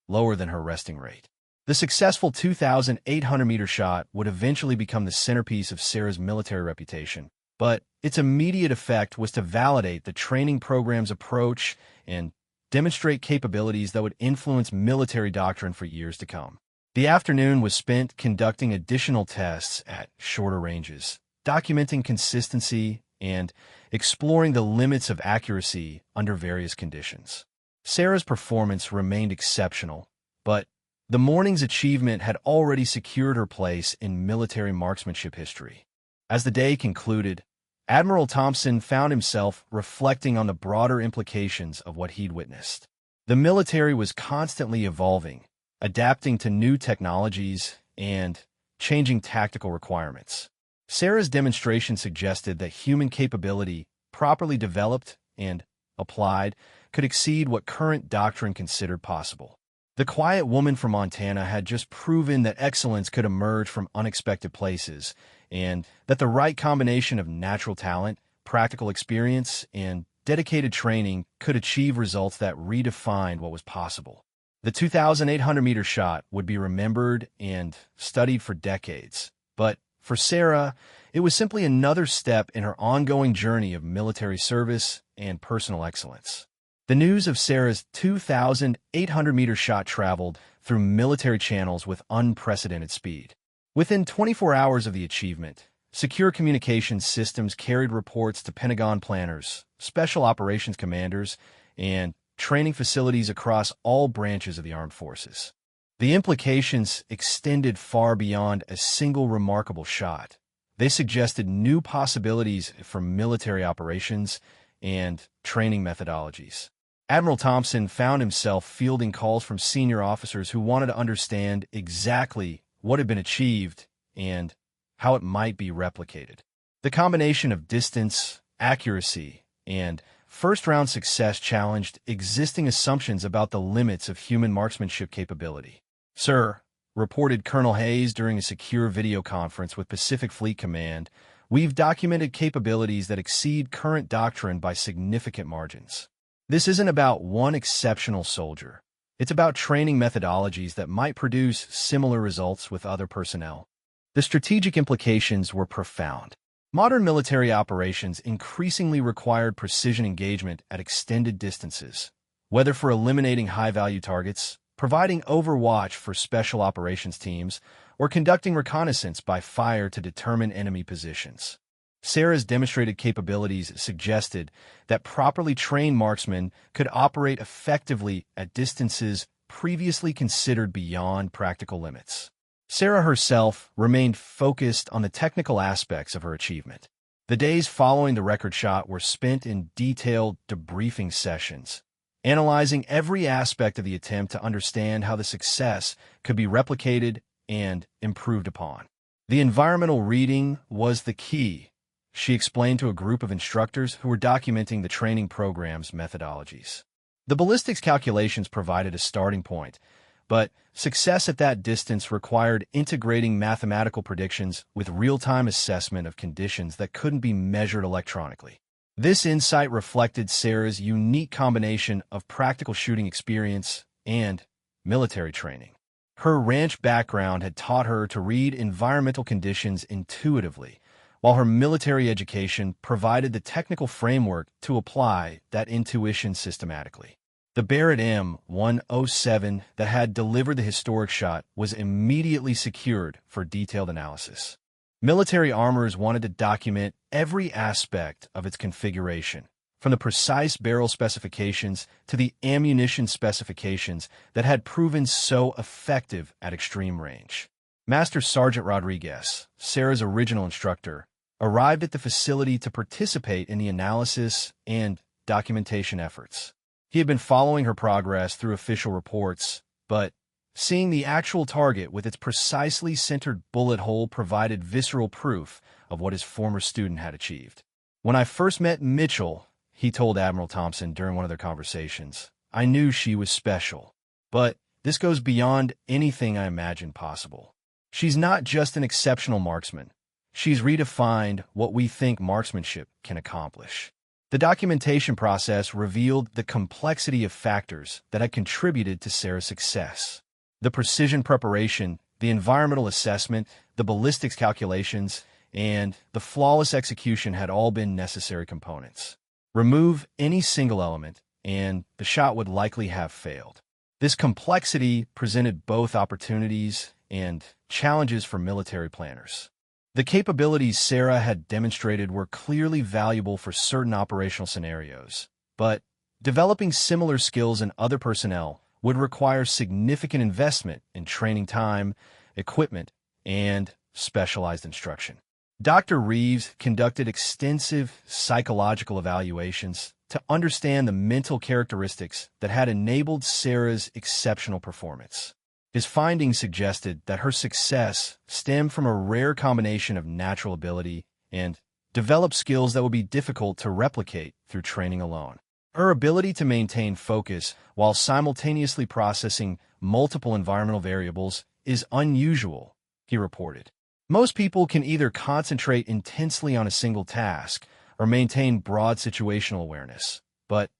lower than her resting rate. The successful 2,800-meter shot would eventually become the centerpiece of Sarah's military reputation, but its immediate effect was to validate the training program's approach and demonstrate capabilities that would influence military doctrine for years to come. The afternoon was spent conducting additional tests at shorter ranges, documenting consistency and exploring the limits of accuracy under various conditions. Sarah's performance remained exceptional, but the morning's achievement had already secured her place in military marksmanship history. As the day concluded, Admiral Thompson found himself reflecting on the broader implications of what he'd witnessed. The military was constantly evolving, adapting to new technologies and changing tactical requirements. Sarah's demonstration suggested that human capability, properly developed and applied, could exceed what current doctrine considered possible. The quiet woman from Montana had just proven that excellence could emerge from unexpected places, and that the right combination of natural talent, practical experience, and dedicated training could achieve results that redefined what was possible. The 2,800-meter shot would be remembered and studied for decades, but for Sarah, it was simply another step in her ongoing journey of military service and personal excellence. The news of Sarah's 2,800-meter shot traveled through military channels with unprecedented speed. Within 24 hours of the achievement, secure communications systems carried reports to Pentagon planners, special operations commanders, and training facilities across all branches of the armed forces. The implications extended far beyond a single remarkable shot. They suggested new possibilities for military operations and training methodologies. Admiral Thompson found himself fielding calls from senior officers who wanted to understand exactly what had been achieved and how it might be replicated. The combination of distance, accuracy, and first-round success challenged existing assumptions about the limits of human marksmanship capability. "Sir," reported Colonel Hayes during a secure video conference with Pacific Fleet Command, "we've documented capabilities that exceed current doctrine by significant margins. This isn't about one exceptional soldier. It's about training methodologies that might produce similar results with other personnel." The strategic implications were profound. Modern military operations increasingly required precision engagement at extended distances, whether for eliminating high-value targets, providing overwatch for special operations teams, or conducting reconnaissance by fire to determine enemy positions. Sarah's demonstrated capabilities suggested that properly trained marksmen could operate effectively at distances previously considered beyond practical limits. Sarah herself remained focused on the technical aspects of her achievement. The days following the record shot were spent in detailed debriefing sessions, analyzing every aspect of the attempt to understand how the success could be replicated and improved upon. The environmental reading was the key, she explained to a group of instructors who were documenting the training program's methodologies. The ballistics calculations provided a starting point, but success at that distance required integrating mathematical predictions with real-time assessment of conditions that couldn't be measured electronically. This insight reflected Sarah's unique combination of practical shooting experience and military training. Her ranch background had taught her to read environmental conditions intuitively, while her military education provided the technical framework to apply that intuition systematically. The Barrett M107 that had delivered the historic shot was immediately secured for detailed analysis. Military armorers wanted to document every aspect of its configuration, from the precise barrel specifications to the ammunition specifications that had proven so effective at extreme range. Master Sergeant Rodriguez, Sarah's original instructor, arrived at the facility to participate in the analysis and documentation efforts. He had been following her progress through official reports, but seeing the actual target with its precisely centered bullet hole provided visceral proof of what his former student had achieved. "When I first met Mitchell," he told Admiral Thompson during one of their conversations, "I knew she was special. But this goes beyond anything I imagined possible. She's not just an exceptional marksman. She's redefined what we think marksmanship can accomplish." The documentation process revealed the complexity of factors that had contributed to Sarah's success. The precision preparation, the environmental assessment, the ballistics calculations, and the flawless execution had all been necessary components. Remove any single element, and the shot would likely have failed. This complexity presented both opportunities and challenges for military planners. The capabilities Sarah had demonstrated were clearly valuable for certain operational scenarios, but developing similar skills in other personnel would require significant investment in training time, equipment, and specialized instruction. Dr. Reeves conducted extensive psychological evaluations to understand the mental characteristics that had enabled Sarah's exceptional performance. His findings suggested that her success stemmed from a rare combination of natural ability and developed skills that would be difficult to replicate through training alone. Her ability to maintain focus while simultaneously processing multiple environmental variables is unusual, he reported. Most people can either concentrate intensely on a single task or maintain broad situational awareness, but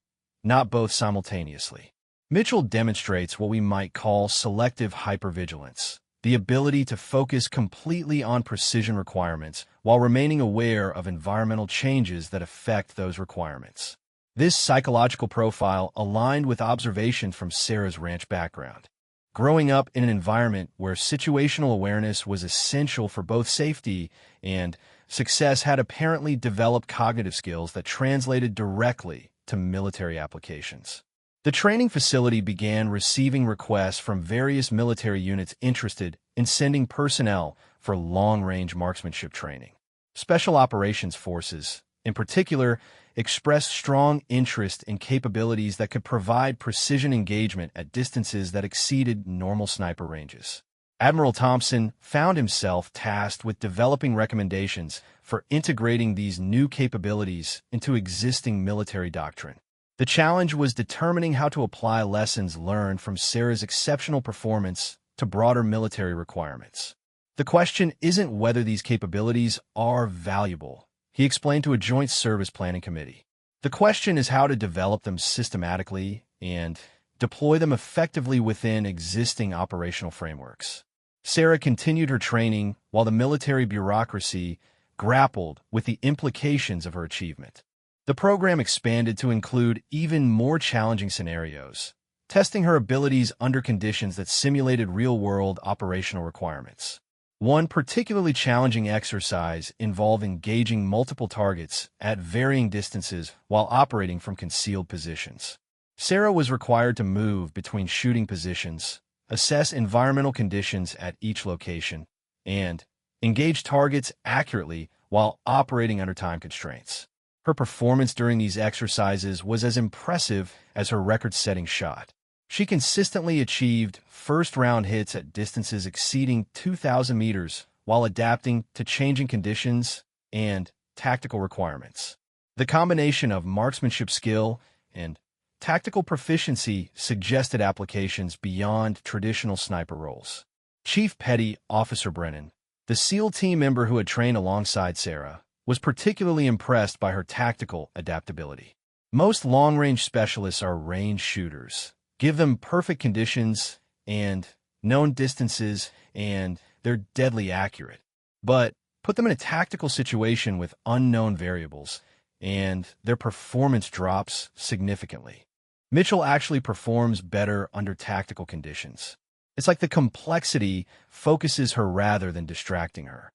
not both simultaneously. Mitchell demonstrates what we might call selective hypervigilance, the ability to focus completely on precision requirements while remaining aware of environmental changes that affect those requirements. This psychological profile aligned with observations from Sarah's ranch background. Growing up in an environment where situational awareness was essential for both safety and success had apparently developed cognitive skills that translated directly to military applications. The training facility began receiving requests from various military units interested in sending personnel for long-range marksmanship training. Special operations forces, in particular, expressed strong interest in capabilities that could provide precision engagement at distances that exceeded normal sniper ranges. Admiral Thompson found himself tasked with developing recommendations for integrating these new capabilities into existing military doctrine. The challenge was determining how to apply lessons learned from Sarah's exceptional performance to broader military requirements. The question isn't whether these capabilities are valuable, he explained to a joint service planning committee. The question is how to develop them systematically and deploy them effectively within existing operational frameworks. Sarah continued her training while the military bureaucracy grappled with the implications of her achievement. The program expanded to include even more challenging scenarios, testing her abilities under conditions that simulated real-world operational requirements. One particularly challenging exercise involved engaging multiple targets at varying distances while operating from concealed positions. Sarah was required to move between shooting positions, assess environmental conditions at each location, and engage targets accurately while operating under time constraints. Her performance during these exercises was as impressive as her record-setting shot. She consistently achieved first-round hits at distances exceeding 2,000 meters while adapting to changing conditions and tactical requirements. The combination of marksmanship skill and tactical proficiency suggested applications beyond traditional sniper roles. Chief Petty Officer Brennan, the SEAL team member who had trained alongside Sarah, was particularly impressed by her tactical adaptability. Most long-range specialists are range shooters. Give them perfect conditions and known distances, and they're deadly accurate. But put them in a tactical situation with unknown variables, and their performance drops significantly. Mitchell actually performs better under tactical conditions. It's like the complexity focuses her rather than distracting her.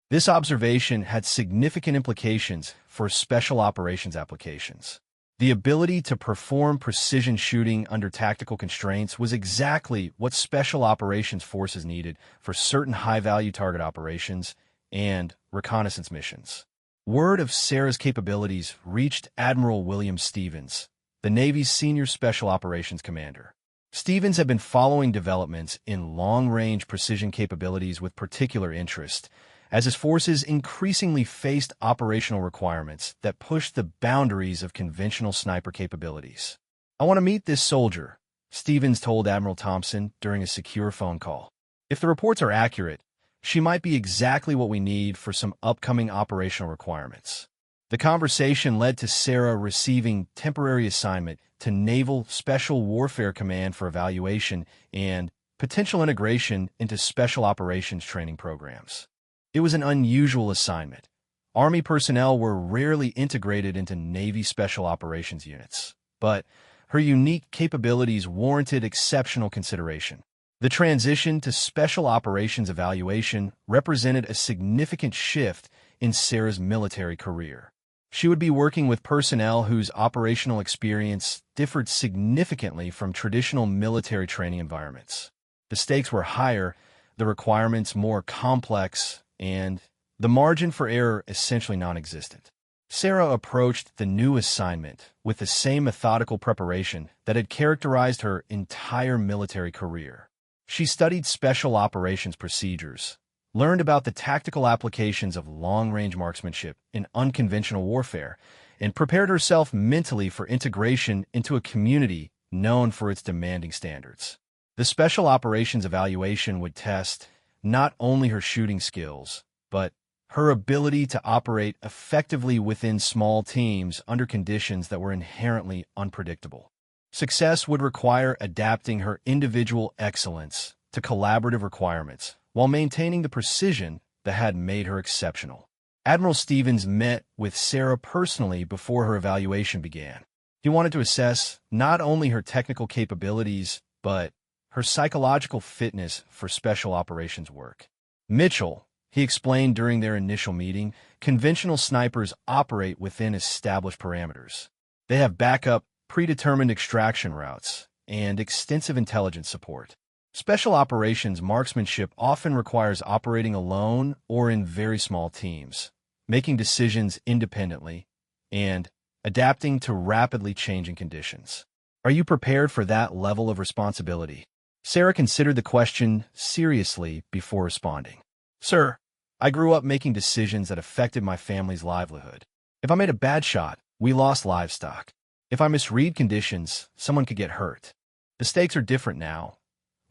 This observation had significant implications for special operations applications. The ability to perform precision shooting under tactical constraints was exactly what special operations forces needed for certain high-value target operations and reconnaissance missions. Word of Sarah's capabilities reached Admiral William Stevens, the Navy's senior special operations commander. Stevens had been following developments in long-range precision capabilities with particular interest, as his forces increasingly faced operational requirements that pushed the boundaries of conventional sniper capabilities. "I want to meet this soldier," Stevens told Admiral Thompson during a secure phone call. "If the reports are accurate, she might be exactly what we need for some upcoming operational requirements." The conversation led to Sarah receiving temporary assignment to Naval Special Warfare Command for evaluation and potential integration into special operations training programs. It was an unusual assignment. Army personnel were rarely integrated into Navy special operations units, but her unique capabilities warranted exceptional consideration. The transition to special operations evaluation represented a significant shift in Sarah's military career. She would be working with personnel whose operational experience differed significantly from traditional military training environments. The stakes were higher, the requirements more complex, and the margin for error essentially non-existent. Sarah approached the new assignment with the same methodical preparation that had characterized her entire military career. She studied special operations procedures, learned about the tactical applications of long-range marksmanship in unconventional warfare, and prepared herself mentally for integration into a community known for its demanding standards. The special operations evaluation would test not only her shooting skills, but her ability to operate effectively within small teams under conditions that were inherently unpredictable. Success would require adapting her individual excellence to collaborative requirements while maintaining the precision that had made her exceptional. Admiral Stevens met with Sarah personally before her evaluation began. He wanted to assess not only her technical capabilities, but her psychological fitness for special operations work. Mitchell, he explained during their initial meeting, conventional snipers operate within established parameters. They have backup, predetermined extraction routes, and extensive intelligence support. Special operations marksmanship often requires operating alone or in very small teams, making decisions independently, and adapting to rapidly changing conditions. Are you prepared for that level of responsibility? Sarah considered the question seriously before responding. Sir, I grew up making decisions that affected my family's livelihood. If I made a bad shot, we lost livestock. If I misread conditions, someone could get hurt. The stakes are different now,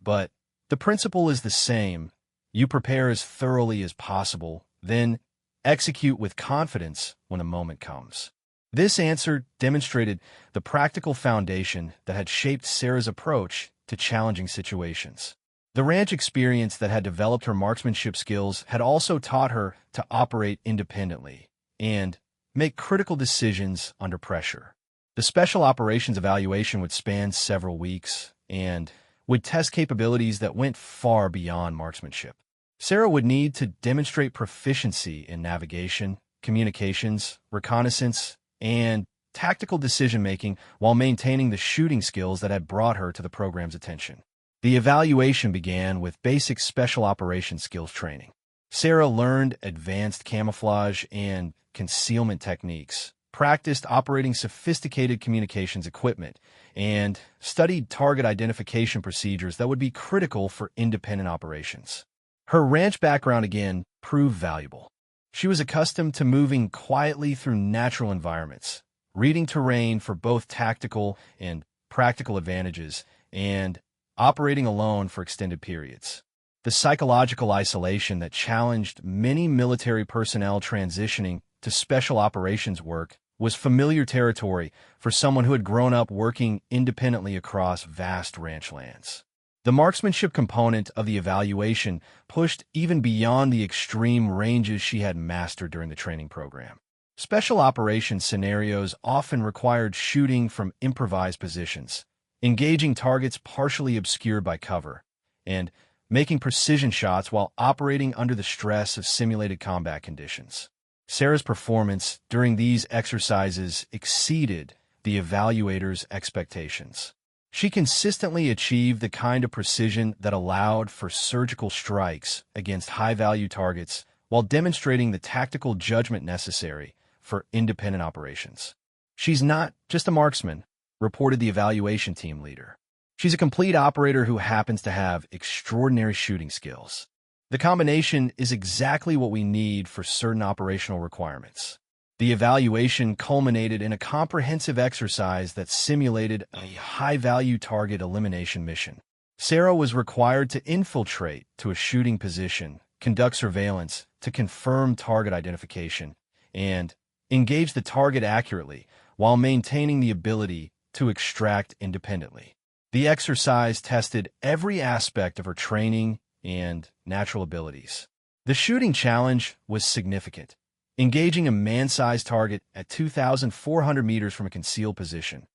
but the principle is the same. You prepare as thoroughly as possible, then execute with confidence when a moment comes. This answer demonstrated the practical foundation that had shaped Sarah's approach to challenging situations. The ranch experience that had developed her marksmanship skills had also taught her to operate independently and make critical decisions under pressure. The special operations evaluation would span several weeks and would test capabilities that went far beyond marksmanship. Sarah would need to demonstrate proficiency in navigation, communications, reconnaissance, and tactical decision-making while maintaining the shooting skills that had brought her to the program's attention. The evaluation began with basic special operations skills training. Sarah learned advanced camouflage and concealment techniques, practiced operating sophisticated communications equipment, and studied target identification procedures that would be critical for independent operations. Her ranch background again proved valuable. She was accustomed to moving quietly through natural environments, reading terrain for both tactical and practical advantages, and operating alone for extended periods. The psychological isolation that challenged many military personnel transitioning to special operations work was familiar territory for someone who had grown up working independently across vast ranch lands. The marksmanship component of the evaluation pushed even beyond the extreme ranges she had mastered during the training program. Special operations scenarios often required shooting from improvised positions, engaging targets partially obscured by cover, and making precision shots while operating under the stress of simulated combat conditions. Sarah's performance during these exercises exceeded the evaluator's expectations. She consistently achieved the kind of precision that allowed for surgical strikes against high-value targets while demonstrating the tactical judgment necessary for independent operations. She's not just a marksman, reported the evaluation team leader. She's a complete operator who happens to have extraordinary shooting skills. The combination is exactly what we need for certain operational requirements. The evaluation culminated in a comprehensive exercise that simulated a high-value target elimination mission. Sarah was required to infiltrate to a shooting position, conduct surveillance to confirm target identification, and engage the target accurately while maintaining the ability to extract independently. The exercise tested every aspect of her training and natural abilities. The shooting challenge was significant, engaging a man-sized target at 2,400 meters from a concealed position.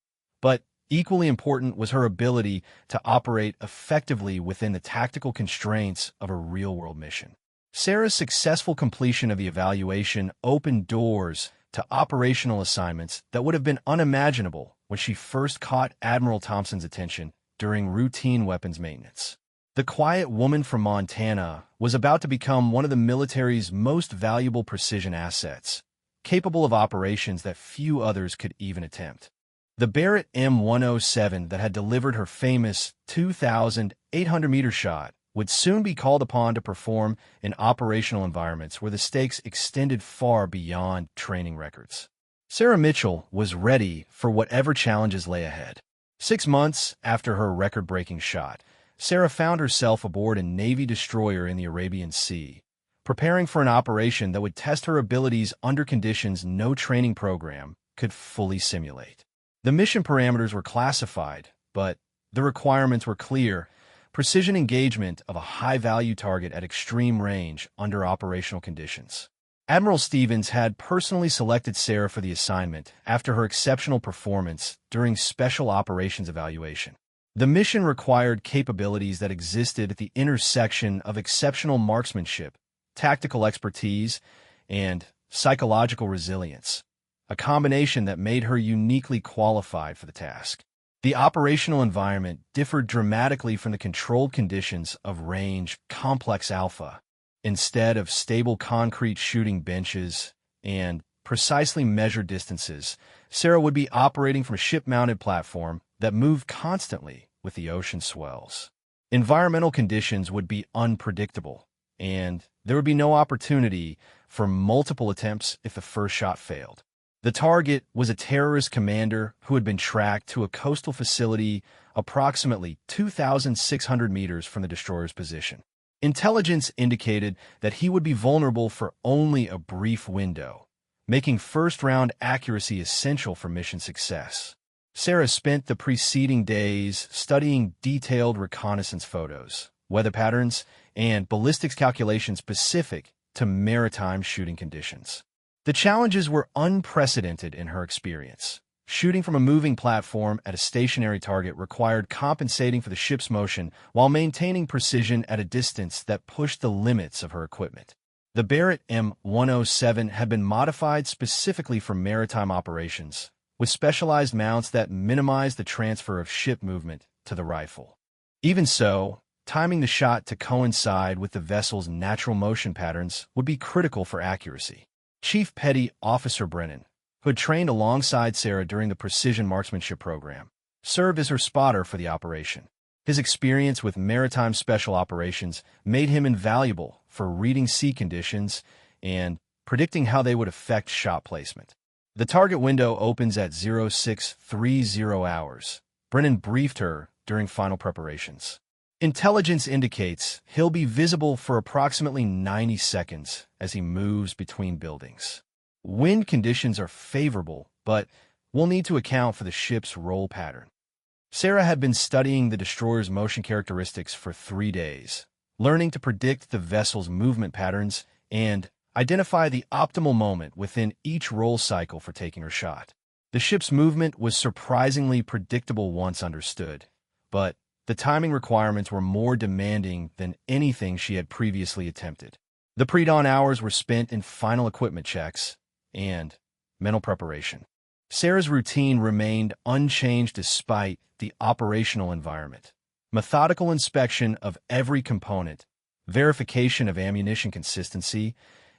But equally important was her ability to operate effectively within the tactical constraints of a real-world mission. Sarah's successful completion of the evaluation opened doors to operational assignments that would have been unimaginable when she first caught Admiral Thompson's attention during routine weapons maintenance. The quiet woman from Montana was about to become one of the military's most valuable precision assets, capable of operations that few others could even attempt. The Barrett M107 that had delivered her famous 2,800-meter shot would soon be called upon to perform in operational environments where the stakes extended far beyond training records. Sarah Mitchell was ready for whatever challenges lay ahead. 6 months after her record-breaking shot, Sarah found herself aboard a Navy destroyer in the Arabian Sea, preparing for an operation that would test her abilities under conditions no training program could fully simulate. The mission parameters were classified, but the requirements were clear: precision engagement of a high-value target at extreme range under operational conditions. Admiral Stevens had personally selected Sarah for the assignment after her exceptional performance during Special Operations Evaluation. The mission required capabilities that existed at the intersection of exceptional marksmanship, tactical expertise, and psychological resilience, a combination that made her uniquely qualified for the task. The operational environment differed dramatically from the controlled conditions of range complex alpha. Instead of stable concrete shooting benches and precisely measured distances, Sarah would be operating from a ship-mounted platform that moved constantly with the ocean swells. Environmental conditions would be unpredictable, and there would be no opportunity for multiple attempts if the first shot failed. The target was a terrorist commander who had been tracked to a coastal facility approximately 2,600 meters from the destroyer's position. Intelligence indicated that he would be vulnerable for only a brief window, making first-round accuracy essential for mission success. Sarah spent the preceding days studying detailed reconnaissance photos, weather patterns, and ballistics calculations specific to maritime shooting conditions. The challenges were unprecedented in her experience. Shooting from a moving platform at a stationary target required compensating for the ship's motion while maintaining precision at a distance that pushed the limits of her equipment. The Barrett M107 had been modified specifically for maritime operations, with specialized mounts that minimized the transfer of ship movement to the rifle. Even so, timing the shot to coincide with the vessel's natural motion patterns would be critical for accuracy. Chief Petty Officer Brennan, who had trained alongside Sarah during the precision marksmanship program, served as her spotter for the operation. His experience with maritime special operations made him invaluable for reading sea conditions and predicting how they would affect shot placement. The target window opens at 0630 hours. Brennan briefed her during final preparations. Intelligence indicates he'll be visible for approximately 90 seconds as he moves between buildings. Wind conditions are favorable, but we'll need to account for the ship's roll pattern. Sarah had been studying the destroyer's motion characteristics for 3 days, learning to predict the vessel's movement patterns and identify the optimal moment within each roll cycle for taking her shot. The ship's movement was surprisingly predictable once understood, but the timing requirements were more demanding than anything she had previously attempted. The pre-dawn hours were spent in final equipment checks and mental preparation. Sarah's routine remained unchanged despite the operational environment. Methodical inspection of every component, verification of ammunition consistency,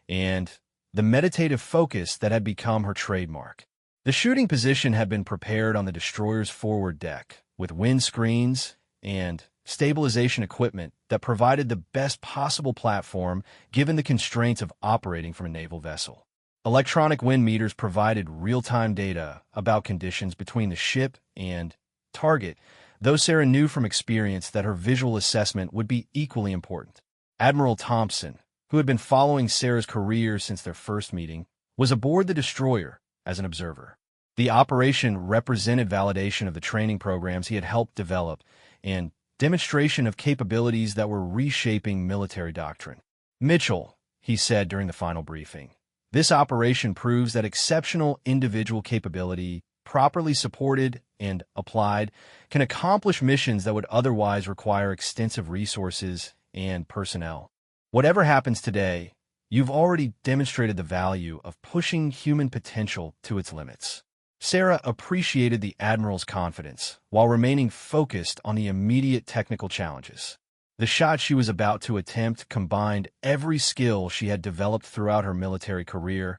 and the meditative focus that had become her trademark. The shooting position had been prepared on the destroyer's forward deck, with wind screens and stabilization equipment that provided the best possible platform given the constraints of operating from a naval vessel. Electronic wind meters provided real-time data about conditions between the ship and target, though Sarah knew from experience that her visual assessment would be equally important. Admiral Thompson, who had been following Sarah's career since their first meeting, was aboard the destroyer as an observer. The operation represented validation of the training programs he had helped develop and demonstration of capabilities that were reshaping military doctrine. "Mitchell," he said during the final briefing, "this operation proves that exceptional individual capability, properly supported and applied, can accomplish missions that would otherwise require extensive resources and personnel. Whatever happens today, you've already demonstrated the value of pushing human potential to its limits." Sarah appreciated the Admiral's confidence while remaining focused on the immediate technical challenges. The shot she was about to attempt combined every skill she had developed throughout her military career: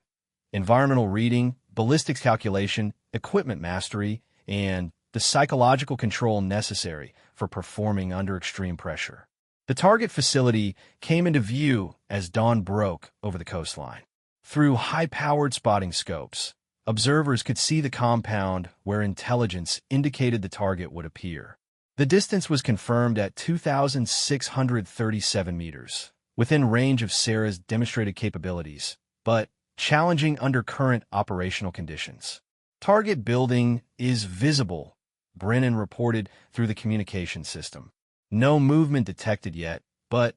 environmental reading, ballistics calculation, equipment mastery, and the psychological control necessary for performing under extreme pressure. The target facility came into view as dawn broke over the coastline. Through high-powered spotting scopes, observers could see the compound where intelligence indicated the target would appear. The distance was confirmed at 2,637 meters, within range of Sarah's demonstrated capabilities, but challenging under current operational conditions. "Target building is visible," Brennan reported through the communication system. "No movement detected yet, but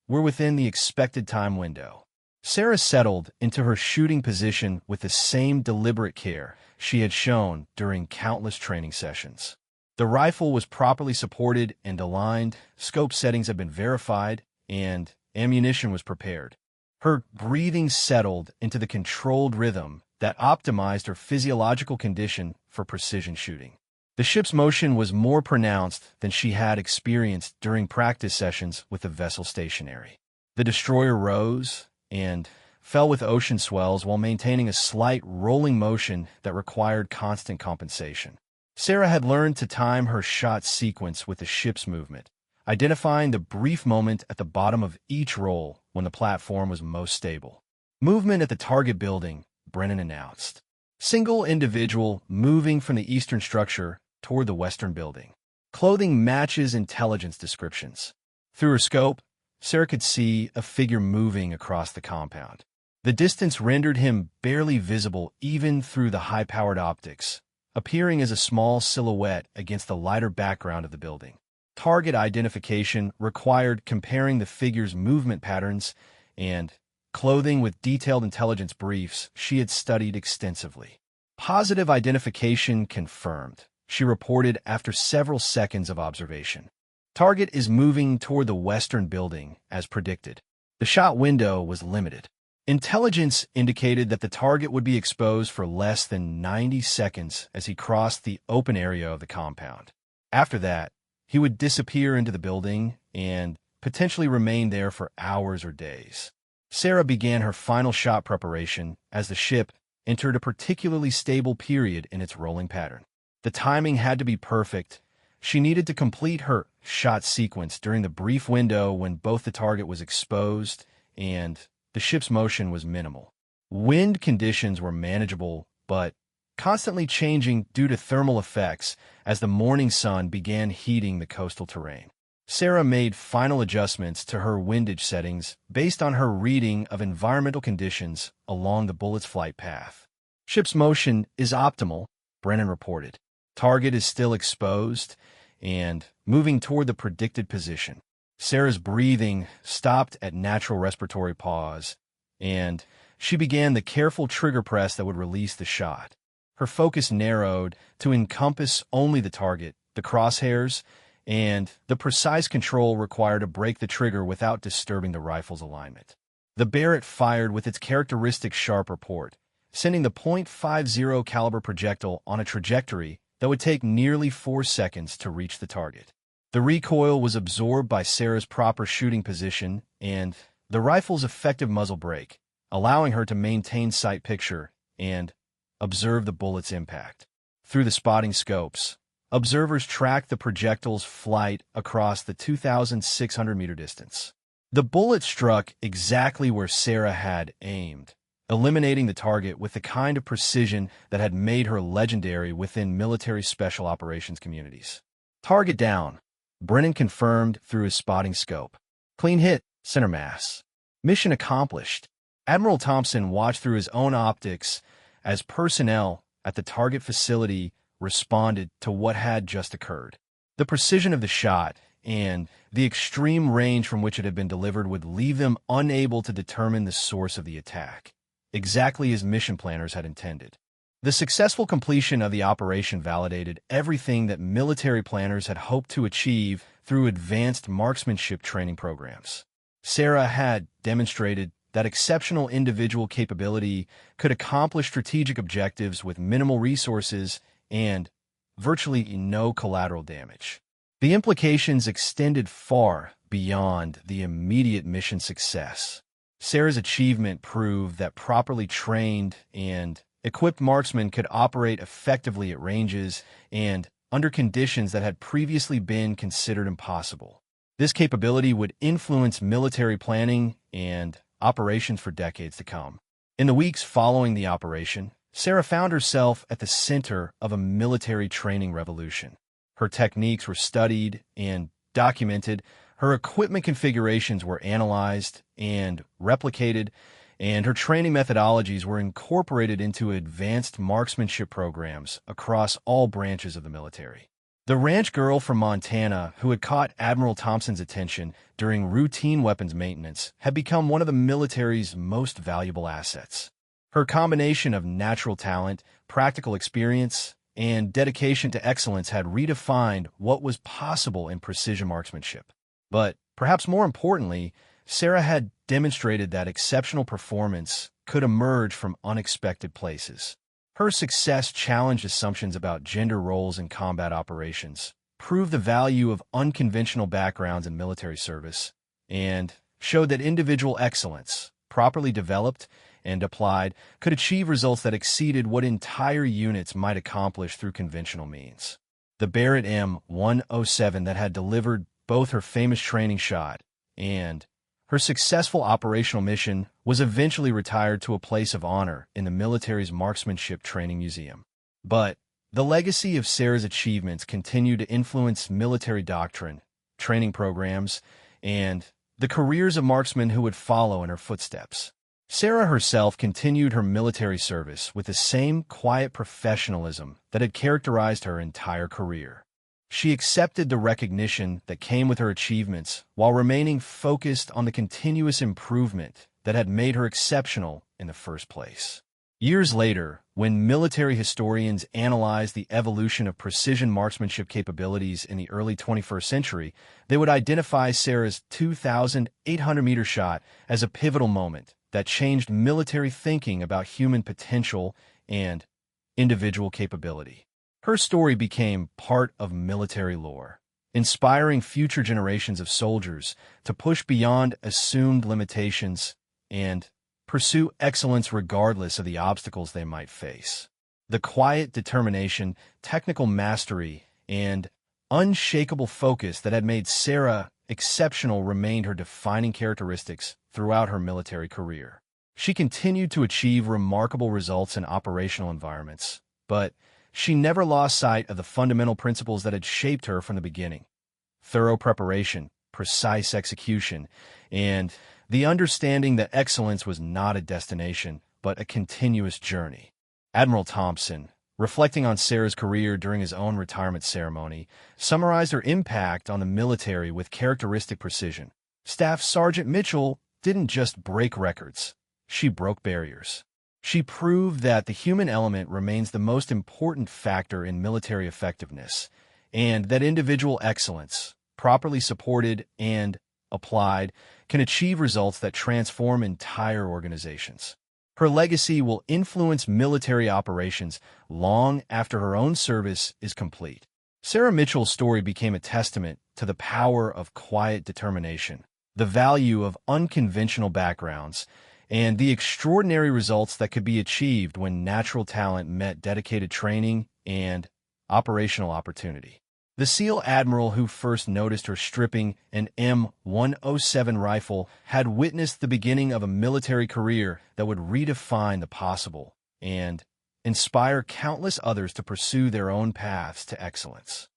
we're within the expected time window." Sarah settled into her shooting position with the same deliberate care she had shown during countless training sessions. The rifle was properly supported and aligned, scope settings had been verified, and ammunition was prepared. Her breathing settled into the controlled rhythm that optimized her physiological condition for precision shooting. The ship's motion was more pronounced than she had experienced during practice sessions with the vessel stationary. The destroyer rose and fell with ocean swells while maintaining a slight rolling motion that required constant compensation. Sarah had learned to time her shot sequence with the ship's movement, identifying the brief moment at the bottom of each roll when the platform was most stable. "Movement at the target building," Brennan announced. "Single individual moving from the eastern structure toward the western building. Clothing matches intelligence descriptions." Through her scope, Sarah could see a figure moving across the compound. The distance rendered him barely visible even through the high-powered optics, appearing as a small silhouette against the lighter background of the building. Target identification required comparing the figure's movement patterns and clothing with detailed intelligence briefs she had studied extensively. "Positive identification confirmed," she reported after several seconds of observation. "Target is moving toward the western building, as predicted." The shot window was limited. Intelligence indicated that the target would be exposed for less than 90 seconds as he crossed the open area of the compound. After that, he would disappear into the building and potentially remain there for hours or days. Sarah began her final shot preparation as the ship entered a particularly stable period in its rolling pattern. The timing had to be perfect. She needed to complete her shot sequence during the brief window when both the target was exposed and the ship's motion was minimal. Wind conditions were manageable, but constantly changing due to thermal effects as the morning sun began heating the coastal terrain. Sarah made final adjustments to her windage settings based on her reading of environmental conditions along the bullet's flight path. "Ship's motion is optimal," Brennan reported. "Target is still exposed and moving toward the predicted position." Sarah's breathing stopped at natural respiratory pause, and she began the careful trigger press that would release the shot. Her focus narrowed to encompass only the target, the crosshairs, and the precise control required to break the trigger without disturbing the rifle's alignment. The Barrett fired with its characteristic sharp report, sending the .50 caliber projectile on a trajectory that would take nearly 4 seconds to reach the target. The recoil was absorbed by Sarah's proper shooting position and the rifle's effective muzzle brake, allowing her to maintain sight picture and observe the bullet's impact. Through the spotting scopes, observers tracked the projectile's flight across the 2,600-meter distance. The bullet struck exactly where Sarah had aimed, eliminating the target with the kind of precision that had made her legendary within military special operations communities. "Target down," Brennan confirmed through his spotting scope. "Clean hit, center mass." Mission accomplished. Admiral Thompson watched through his own optics as personnel at the target facility responded to what had just occurred. The precision of the shot and the extreme range from which it had been delivered would leave them unable to determine the source of the attack, exactly as mission planners had intended. The successful completion of the operation validated everything that military planners had hoped to achieve through advanced marksmanship training programs. Sarah had demonstrated that exceptional individual capability could accomplish strategic objectives with minimal resources and virtually no collateral damage. The implications extended far beyond the immediate mission success. Sarah's achievement proved that properly trained and equipped marksmen could operate effectively at ranges and under conditions that had previously been considered impossible. This capability would influence military planning and operations for decades to come. In the weeks following the operation, Sarah found herself at the center of a military training revolution. Her techniques were studied and documented, her equipment configurations were analyzed and replicated, and her training methodologies were incorporated into advanced marksmanship programs across all branches of the military. The ranch girl from Montana, who had caught Admiral Thompson's attention during routine weapons maintenance, had become one of the military's most valuable assets. Her combination of natural talent, practical experience, and dedication to excellence had redefined what was possible in precision marksmanship. But perhaps more importantly, Sarah had demonstrated that exceptional performance could emerge from unexpected places. Her success challenged assumptions about gender roles in combat operations, proved the value of unconventional backgrounds in military service, and showed that individual excellence, properly developed and applied, could achieve results that exceeded what entire units might accomplish through conventional means. The Barrett M107 that had delivered both her famous training shot and her successful operational mission was eventually retired to a place of honor in the military's Marksmanship Training Museum. But the legacy of Sarah's achievements continued to influence military doctrine, training programs, and the careers of marksmen who would follow in her footsteps. Sarah herself continued her military service with the same quiet professionalism that had characterized her entire career. She accepted the recognition that came with her achievements while remaining focused on the continuous improvement that had made her exceptional in the first place. Years later, when military historians analyzed the evolution of precision marksmanship capabilities in the early 21st century, they would identify Sarah's 2,800-meter shot as a pivotal moment that changed military thinking about human potential and individual capability. Her story became part of military lore, inspiring future generations of soldiers to push beyond assumed limitations and pursue excellence regardless of the obstacles they might face. The quiet determination, technical mastery, and unshakable focus that had made Sarah exceptional remained her defining characteristics throughout her military career. She continued to achieve remarkable results in operational environments, but she never lost sight of the fundamental principles that had shaped her from the beginning: thorough preparation, precise execution, and the understanding that excellence was not a destination, but a continuous journey. Admiral Thompson, reflecting on Sarah's career during his own retirement ceremony, summarized her impact on the military with characteristic precision. Staff Sergeant Mitchell didn't just break records, she broke barriers. She proved that the human element remains the most important factor in military effectiveness, and that individual excellence, properly supported and applied, can achieve results that transform entire organizations. Her legacy will influence military operations long after her own service is complete. Sarah Mitchell's story became a testament to the power of quiet determination, the value of unconventional backgrounds, and the extraordinary results that could be achieved when natural talent met dedicated training and operational opportunity. The SEAL Admiral who first noticed her stripping an M107 rifle had witnessed the beginning of a military career that would redefine the possible and inspire countless others to pursue their own paths to excellence.